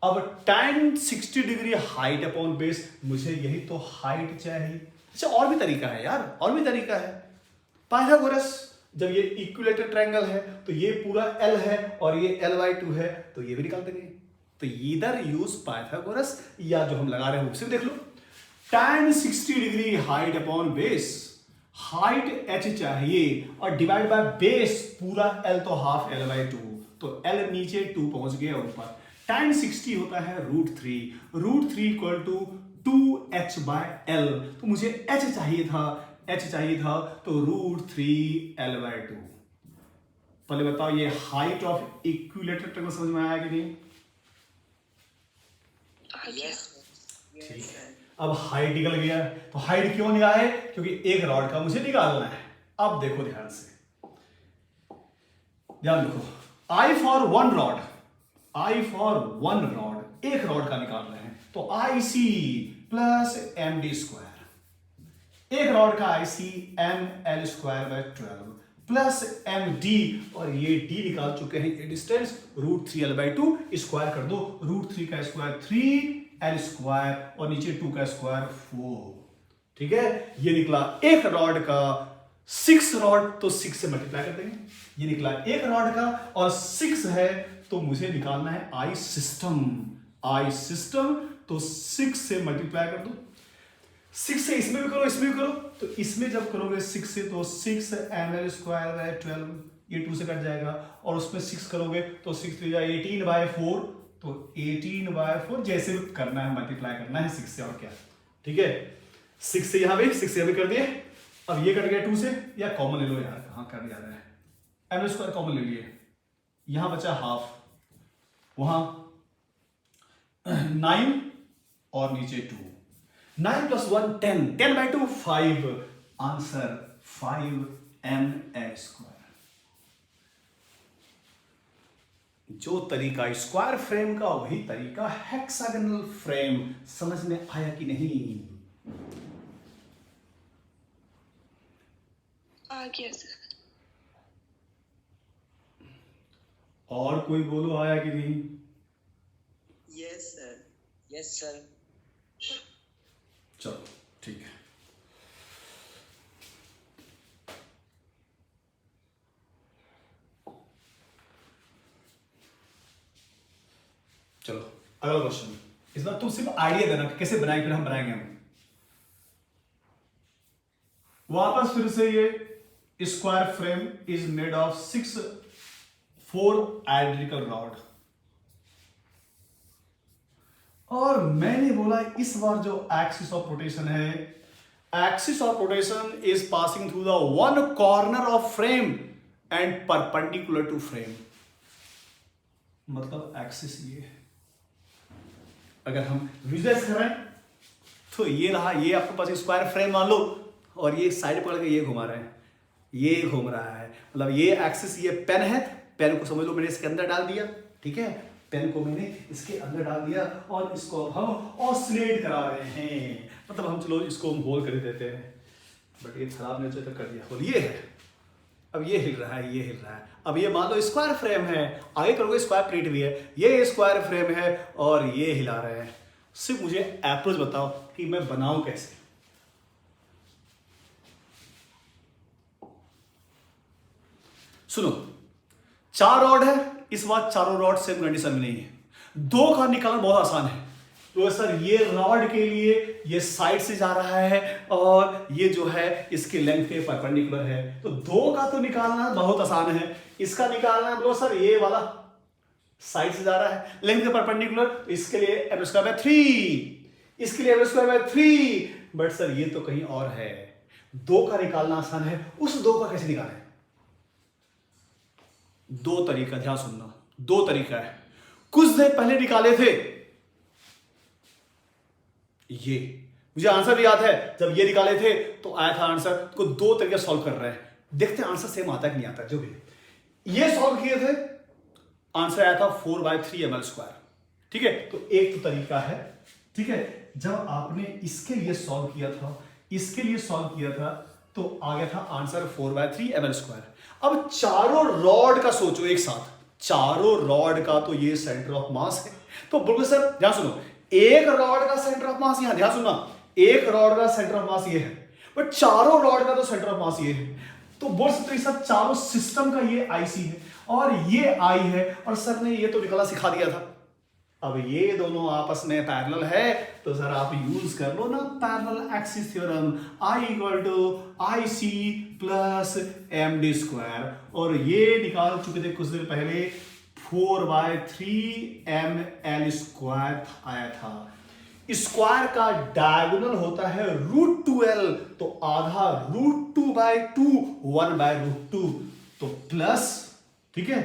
अब tan 60 degree height upon base, मुझे यही तो हाइट चाहिए। अच्छा, और भी तरीका है यार, और भी तरीका है। पाइथागोरस, जब ये इक्विलैटरल ट्रायंगल है तो ये पूरा L है और ये L/2 है, तो ये भी निकाल देंगे। तो इधर यूज पाइथागोरस, या जो हम लगा रहे हैं उसे देख लो। tan 60 degree height upon base, height h चाहिए और डिवाइड बाय बेस पूरा L, तो हाफ L/2, तो L नीचे 2 पहुंच गया ऊपर। tan 60 होता है √3 इक्वल टू 2h/L, तो मुझे h चाहिए था, तो √3L/2। पहले बताओ ये हाइट ऑफ इक्विलैटरल ट्रायंगल समझ में आया कि नहीं? आ गया। ठीक है, अब हाइट निकल गया। तो हाइट क्यों नहीं आए, क्योंकि एक रॉड का मुझे निकालना है। अब देखो ध्यान से, ध्यान देखो, I फॉर वन रॉड, एक रॉड का निकाल रहे हैं, तो IC प्लस MD²। एक रॉड का आईसी ml²/12 प्लस md, और ये d निकाल चुके हैं, ये डिस्टेंस √3l/2, स्क्वायर कर दो, √3 का स्क्वायर 3l² और नीचे 2 का स्क्वायर 4। ठीक है, ये निकला एक रॉड का 6 रॉड, तो 6 से मल्टीप्लाई कर देंगे। ये निकला एक रॉड का और 6 है, तो मुझे निकालना है आई सिस्टम, तो 6 से मल्टीप्लाई कर दो। 6 से इसमें भी करो, इसमें भी करो, तो इसमें जब करोगे 6 से तो 6 ml²/12, ये 2 से कट जाएगा, और उसमें 6 करोगे तो 6 3 18/4, तो 18/4 जैसे भी करना है, मल्टीप्लाई करना है 6 से, और क्या। ठीक है, 6 से यहां भी, 6 से यहां भी कर दिए। अब ये कट गया 2 से, या कॉमन ले लो यार, कहां कर जा रहा है, ml² कॉमन ले लिए, यहां बचा हाफ, वहां 9 और नीचे 2, 9 + 1 10, 10/2 5, आंसर 5ml²। जो तरीका स्क्वायर फ्रेम का, वही तरीका हेक्सागोनल फ्रेम। समझ में आया कि नहीं? आ गया सर। और कोई बोलो, आया कि नहीं? Yes sir. Yes sir. चलो ठीक है, चलो अगला क्वेश्चन। इस बार तुम सिर्फ आइडिया देना कि कैसे बनाएंगे, फिर हम बनाएंगे। हम वापस फिर से, ये square frame is made of 4 identical rod, और मैंने बोला इस बार जो एक्सिस ऑफ रोटेशन है, axis of rotation is passing through the one corner of frame and perpendicular to frame. मतलब एक्सिस ये है, अगर हम विजुअलाइज करें तो ये रहा, ये आपके पास स्क्वायर फ्रेम मान लो, और ये साइड पकड़ के ये घुमा रहे हैं, ये घूम रहा है, मतलब ये एक्सिस, ये पेन है, पेन को समझ लो मैंने इसके अंदर डाल दिया। ठीक है, पेन को मैंने इसके अंदर डाल दिया, और इसको हम ऑसिलेट करा रहे हैं, मतलब हम चलो इसको हम होल कर ही देते हैं, बट ये खराब नहीं होता, कर दिया होल। ये है, अब ये हिल रहा है, ये हिल रहा है। अब ये मान लो स्क्वायर फ्रेम है, आगे करोगे स्क्वायर प्लेट भी है, ये स्क्वायर फ्रेम है और ये हिला रहे हैं। सिर्फ मुझे अप्रोच बताओ कि मैं बनाऊं कैसे। सुनो, 4 रॉड है, इस बार चारों रॉड सेम कंडीशन में नहीं है, 2 का निकालना बहुत आसान है। तो सर ये रॉड के लिए ये साइड से जा रहा है, और ये जो है इसके लेंथ के परपेंडिकुलर है, तो 2 का तो निकालना बहुत आसान है। इसका निकालना बोलो सर, ये वाला साइड से जा रहा है, लेंथ के परपेंडिकुलर, इसके लिए ml²/3, इसके लिए ml²/3, बट सर ये तो कहीं और है। 2 का निकालना आसान है, उस 2 का कैसे निकालें? 2 तरीका, ध्यान सुनना, 2 तरीका है। कुछ देर पहले निकाले थे ये, मुझे आंसर भी याद है, जब ये निकाले थे तो आया था आंसर, को 2 तरीके सॉल्व कर रहे हैं, देखते हैं आंसर सेम आता है कि नहीं आता, जो भी। ये सॉल्व किए थे, आंसर आया था 4/3 ml²। ठीक है, तो एक तो तरीका है। ठीक है, जब आपने इसके लिए सॉल्व किया था, इसके लिए सॉल्व किया था, तो आ गया था आंसर 4/3 ml²। अब चारों रॉड का सोचो एक साथ, चारों रॉड का तो ये सेंटर ऑफ मास है, तो बोलो सर ध्यान सुनो, एक रॉड का सेंटर ऑफ मास यहां, ध्यान सुनना, एक रॉड का सेंटर ऑफ मास ये है, बट चारों रॉड का तो सेंटर ऑफ मास ये है, तो बोल सकते हो सब चारों सिस्टम का ये आईसी है और ये आई है, और सर ने ये तो निकाला सिखा दिया था। अब ये दोनों आपस में पैरेलल है, तो सर आप यूज कर लो ना parallel axis theorem, I = IC + MD², और ये निकाल चुके थे कुछ देर पहले, 4/3 ml² आया था। स्क्वायर का डायगोनल होता है √2l, तो आधा √2/2, 1/√2, तो प्लस, ठीक है,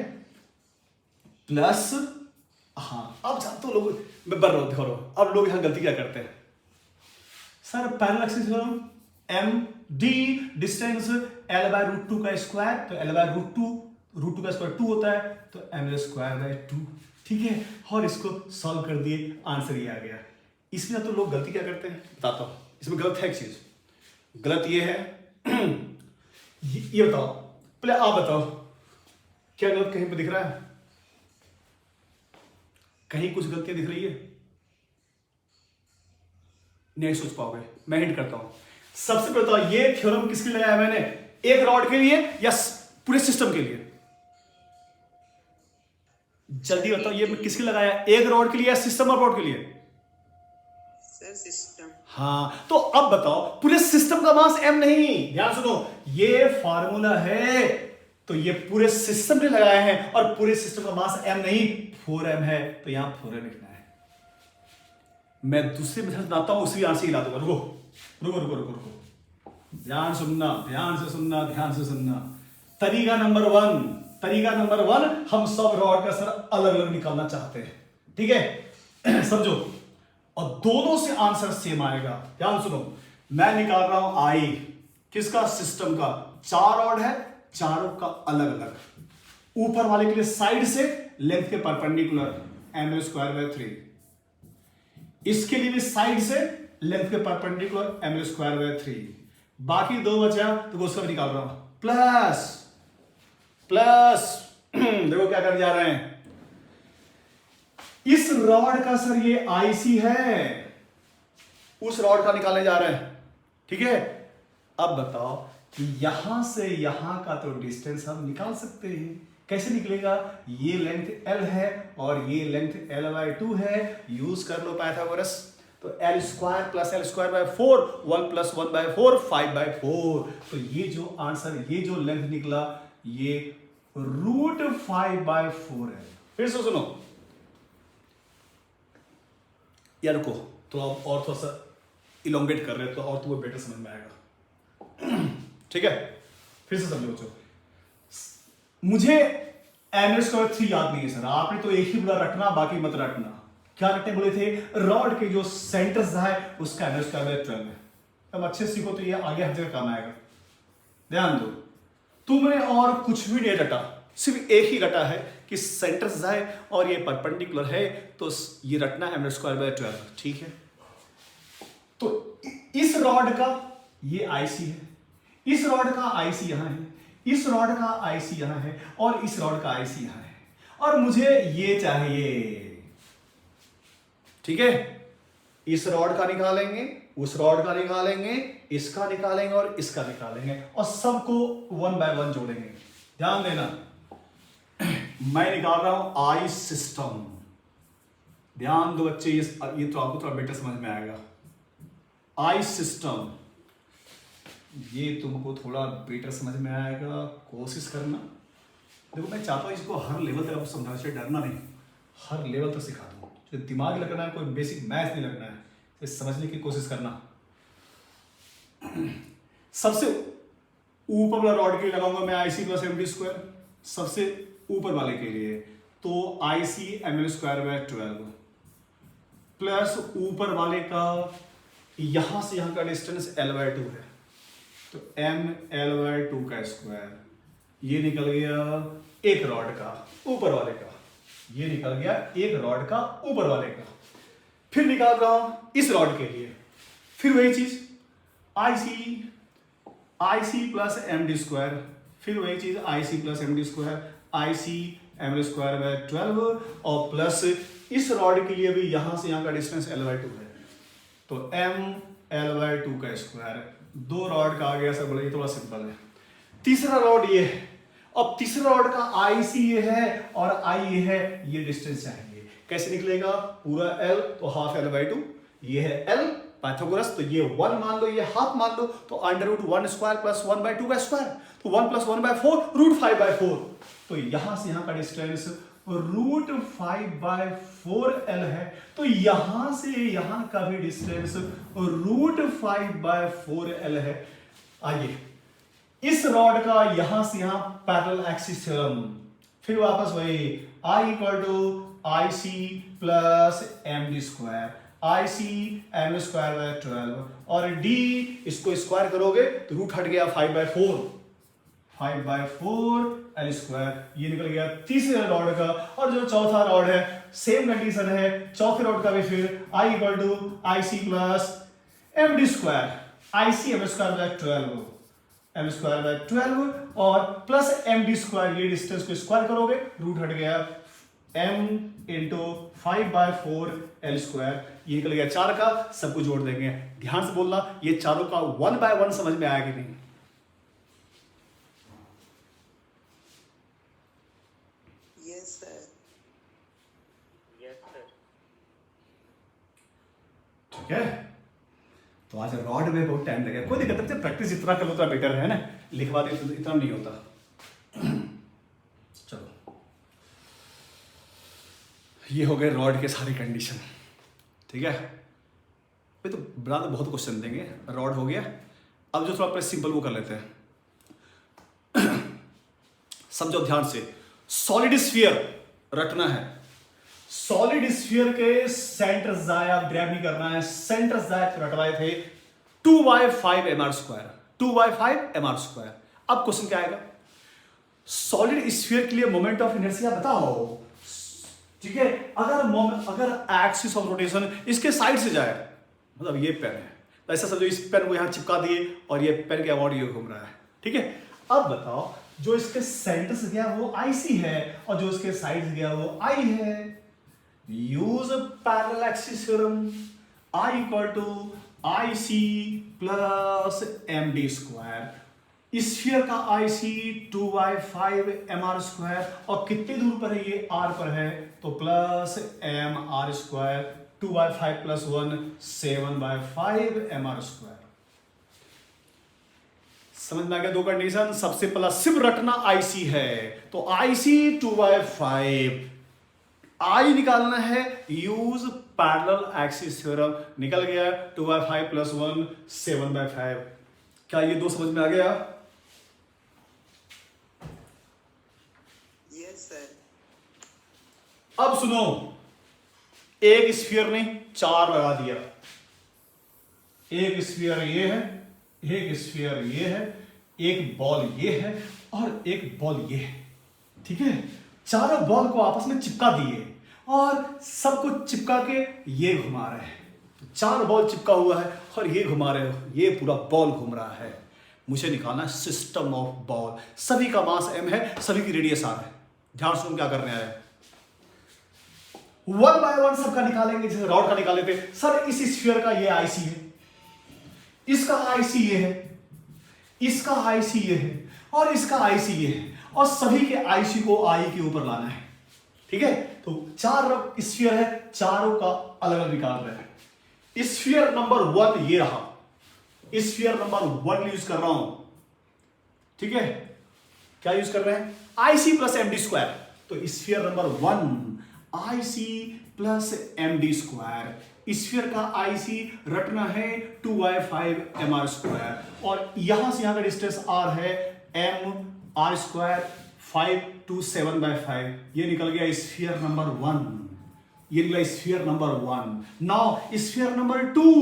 प्लस, हाँ अब जानते हो लोग, मैं बर रहा देखो, अब लोग यहां गलती क्या करते हैं, sir parallel axis theorem, MD distance l/√2 का स्क्वायर, तो l/√2, √2 का स्क्वायर 2 होता है, तो ml²/2। ठीक है, और इसको सॉल्व कर दिए, आंसर ये आ गया। इसमें तो लोग गलती क्या करते हैं बताता हूं, इसमें गलत है एक चीज, गलत ये है। ये बताओ, पहले आप बताओ, क्या गलत कहीं पे दिख रहा है? कहीं कुछ गलतियां दिख रही है? नहीं सोच पाओगे, मैं हिंट करता हूं। सबसे पहले बताओ, ये थ्योरम किसके लिए लगाया मैंने? एक रॉड के लिए या पूरे सिस्टम के लिए? जल्दी बताओ, ये मैं किसके लगाया? एक रॉड के लिए या सिस्टम और रॉड के लिए? Sir system. हाँ, तो अब बताओ, पूरे सिस्टम का मास m नहीं, ध्यान सुनो, ये फार्मूला है तो ये पूरे सिस्टम ने लगाए हैं और पूरे सिस्टम का मास m नहीं 4m है, तो यहां 4m लिखना है। मैं दूसरी मेथड बनाता हूं, उसी आंसर हिला दूंगा। रुको रुको रुको रुको रुको, ध्यान सुनना, ध्यान से सुनना, ध्यान से सुनना। तरीका नंबर 1, तरीका नंबर 1, हम सब रॉड का सर अलग अलग निकालना चाहते हैं, ठीक है? समझो, और दोनों से आंसर सेम आएगा। ध्यान सुनो, मैं निकाल रहा हूं आई किसका? सिस्टम का। 4 रॉड है, चारों का अलग अलग। ऊपर वाले के लिए साइड से लेंथ के परपेंडिकुलर ml²/3, इसके लिए भी साइड से लेंथ के परपेंडिकुलर ml²/3। बाकी 2 बचा तो उसका भी निकाल रहा हूं। प्लस प्लस देखो क्या करने जा रहे हैं, इस रॉड का सर ये आईसी है, उस रॉड का निकालने जा रहे हैं, ठीक है? अब बताओ कि यहां से यहां का तो डिस्टेंस हम निकाल सकते हैं। कैसे निकलेगा? ये लेंथ L है और ये लेंथ L/2 है, यूज कर लो पाइथागोरस। तो L² + L²/4, 1 + 1/4, 5/4। तो ये जो आंसर, ये जो लेंथ निकला, ये √5/4 है। फिर से सुनो यार, रुको थोड़ा और, थोड़ा सा इलोंगेट कर रहे हैं तो और तुम्हें बेटर समझ में आएगा, ठीक है? फिर से समझो बच्चों, मुझे ml²/3 याद नहीं है सर, आपने तो एक ही बोला रटना, बाकी मत रटना। क्या रटने बोले थे? रॉड के जो सेंटर है उसका ml²/12 है। अब अच्छे सीखो तो ये आगे हर जगह काम आएगा। ध्यान दो, तुमने और कुछ भी नहीं रटा, सिर्फ एक ही रटा है कि सेंटर है और ये परपेंडिकुलर है, तो ये रटना ml²/12, ठीक है? तो इस रॉड का ये आईसी है, इस रॉड का आईसी यहां है, इस रॉड का आईसी यहां है और इस रॉड का आईसी यहां है, और मुझे ये चाहिए, ठीक है? इस रॉड का निकालेंगे, उस रॉड का निकालेंगे, इसका निकालेंगे और इसका निकालेंगे, और सबको 1 बाय 1 जोड़ेंगे। ध्यान देना, मैं निकाल रहा हूं आई सिस्टम। ध्यान दो बच्चे, ये तो आपको थोड़ा बेटर समझ में आएगा। आई सिस्टम, ये तुमको थोड़ा बेटर समझ में आएगा, कोशिश करना। देखो मैं चाहता हूं इसको हर लेवल तक आपको समझाना चाहिए, डरना नहीं, हर लेवल तक सिखा दूं। जो दिमाग लगना है, कोई बेसिक मैथ नहीं लगना है, इसे समझने की कोशिश करना। सबसे ऊपर वाला रॉड के लिए लगाऊंगा मैं IC + md², सबसे ऊपर वाले के लिए तो IC ml²/12 प्लस ऊपर वाले का यहां से यहां का डिस्टेंस L/2 है, तो mL/2 का स्क्वायर, ये निकल गया एक रॉड का ऊपर वाले का, ये निकल गया एक रॉड का ऊपर वाले का। फिर निकाल रहा हूं इस रॉड के लिए, फिर वही चीज IC + md², फिर वही चीज IC + md², IC ml²/12 और प्लस इस रॉड के लिए भी यहां से यहां का डिस्टेंस L/2 है, तो mL/2 का स्क्वायर। 2 रॉड का आ गया सर, बोले ये थोड़ा सिंपल है। तीसरा रॉड ये है, अब तीसरा रॉड का IC ये है और I ये है, ये डिस्टेंस चाहिए। कैसे निकलेगा? पूरा L तो हाफ L/2, ये है L पाइथागोरस, तो ये 1 मान लो, ये हाफ मान लो, तो √1² + 1/2 का स्क्वायर, तो 1 + 1/4 √5/4। तो यहां से यहां का डिस्टेंस √5/4L है, तो यहां से यहां का भी डिस्टेंस √5/4L है। आइए इस रॉड का यहां से यहां पैरेलल एक्सिस थ्योरम, फिर वापस वही I = IC + md², IC ml²/12 और d, इसको स्क्वायर करोगे तो रूट हट गया 5/4 L², ये निकल गया तीसरे रॉड का। और जो चौथा रॉड है सेम कंडीशन है, चौथे रॉड का भी फिर I = IC + md², IC m² और प्लस md², ये डिस्टेंस को स्क्वायर करोगे, रूट हट गया m इंटू 5/4 L², ये निकल गया 4 का, सबको जोड़ देंगे। ध्यान से बोलना, ये चारों का 1 बाय 1 समझ में आया कि नहीं? Yes sir. ठीक है, तो आज रॉड में बहुत टाइम लगेगा, कोई दिक्कत नहीं, प्रैक्टिस जितना कर लो उतना बेटर है ना, लिखवा दे तो इतना नहीं होता। चलो, ये हो गए रॉड के सारे कंडीशन। ठीक है, ये तो बड़ा तो बहुत क्वेश्चन देंगे, रॉड हो गया। अब जो थोड़ा अपने सिंपल वो कर लेते हैं। समझो ध्यान से, सॉलिड स्फीयर रटना है, सॉलिड स्फीयर के सेंटर जाया ग्रैब नहीं करना है, सेंटर जाया रटवाए थे 2/5 mr², 2/5 mr²। अब क्वेश्चन क्या आएगा, सॉलिड स्फीयर के लिए मोमेंट ऑफ इनर्शिया बताओ। ठीक है, अगर एक्सिस ऑफ रोटेशन इसके साइड से जाए, मतलब ये पेन है, तो ऐसा समझो इस पेन को यहां चिपका दिए और ये पेन के अबाउट ये घूम रहा है। ठीक है, अब बताओ जो इसके सेंटर से गया वो IC है और जो इसके साइड से गया वो I है। Use parallel axis theorem, I = IC plus md²। Sphere का IC 2/5 mr² और कितने दूर पर है, ये R पर है, तो प्लस mr², 2/5 + 1 7/5 mr²। समझ में आ गया दो कंडीशन। सबसे पहला सिर्फ रटना IC है, तो IC 2/5, I निकालना है, यूज पैरेलल एक्सिस थ्योरम, निकल गया 2/5 + 1 7/5। क्या ये दो समझ में आ गया? Yes sir. अब सुनो, एक स्फीयर ने 4 लगा दिया, एक स्फीयर ये है, एक स्फीयर ये है, एक बॉल ये है और एक बॉल ये है। ठीक है, चारों बॉल को आपस में चिपका दिए और सबको चिपका के ये घुमा रहे हैं। तो 4 बॉल चिपका हुआ है और ये घुमा रहे हो, ये पूरा बॉल घूम रहा है। मुझे निकालना सिस्टम ऑफ बॉल, सभी का मास m है, सभी की रेडियस r है। ध्यान सुनो क्या करने आए, 1 बाय 1 सबका निकालेंगे, जैसे रॉड का निकाले थे। सर इस स्फीयर का ये IC है, इसका IC ये है, इसका IC ये है और इसका IC ये है, और सभी के IC को I के ऊपर लाना है। ठीक है, तो 4 स्फीयर है, चारों का अलग अलग निकाल रहे हैं। स्फीयर नंबर 1 ये रहा, स्फीयर नंबर 1 यूज कर रहा हूं। ठीक है, क्या यूज कर रहे हैं, IC प्लस md²। तो sphere number 1 IC plus md²। Sphere का IC रटना है 2/5 mr², और यहां से यहां का डिस्टेंस r है mr², 5 to 7/5। ये निकल गया स्फीयर नंबर 1, ये निकला sphere number 1। Now sphere number 2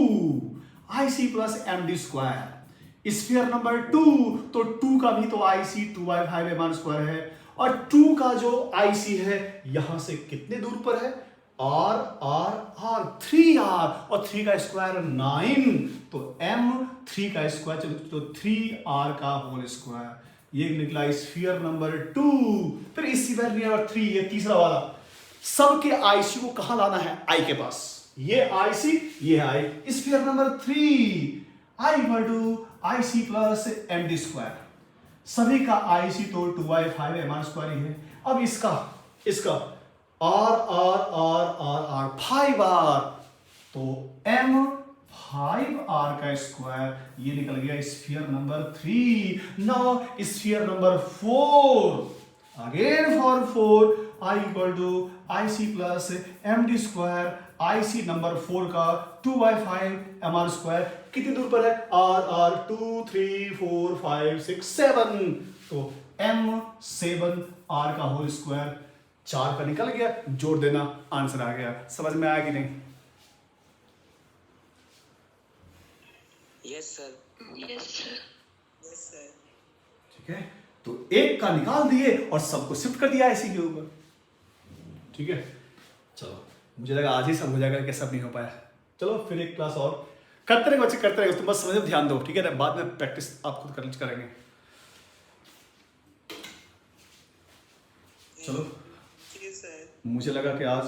IC plus md²। Sphere number 2, तो 2 का भी तो IC 2/5 mr² है, और 2 का जो IC है यहां से कितने दूर पर है, R R R 3R, और 3 का स्क्वायर 9, तो m 3 का स्क्वायर, तो 3R का होल स्क्वायर। ये निकला स्फीयर नंबर 2। फिर इसी नंबर 3, ये तीसरा वाला, सबके IC को कहां लाना है, I के पास। ये IC, ये I। Sphere number 3 I = IC plus md²। सभी का IC तो 2/5 mr² ही है। अब इसका R R R R R 5R, तो m 5R का स्क्वायर, ये निकल गया sphere number 3। Now sphere number 4, again for 4 I = IC plus md²। IC number 4 का 2/5 mr², कितनी दूर पर है, R R 2 3 4 5 6 7, तो m 7R का होल स्क्वायर। 4 का निकल गया, जोड़ देना, आंसर आ गया। समझ में आया कि नहीं? Yes sir. Yes sir. Yes sir. ठीक है, तो एक का निकाल दिए और सबको शिफ्ट कर दिया IC के ऊपर। ठीक है, चलो, मुझे लगा आज ही सब हो जाएगा, कि सब नहीं हो पाया। चलो फिर एक क्लास और करते रहेंगे बच्चे, करते रहेंगे, तुम बस समझ में ध्यान दो, ठीक है ना, बाद में प्रैक्टिस आप खुद करेंगे। चलो, जी सर। मुझे लगा कि आज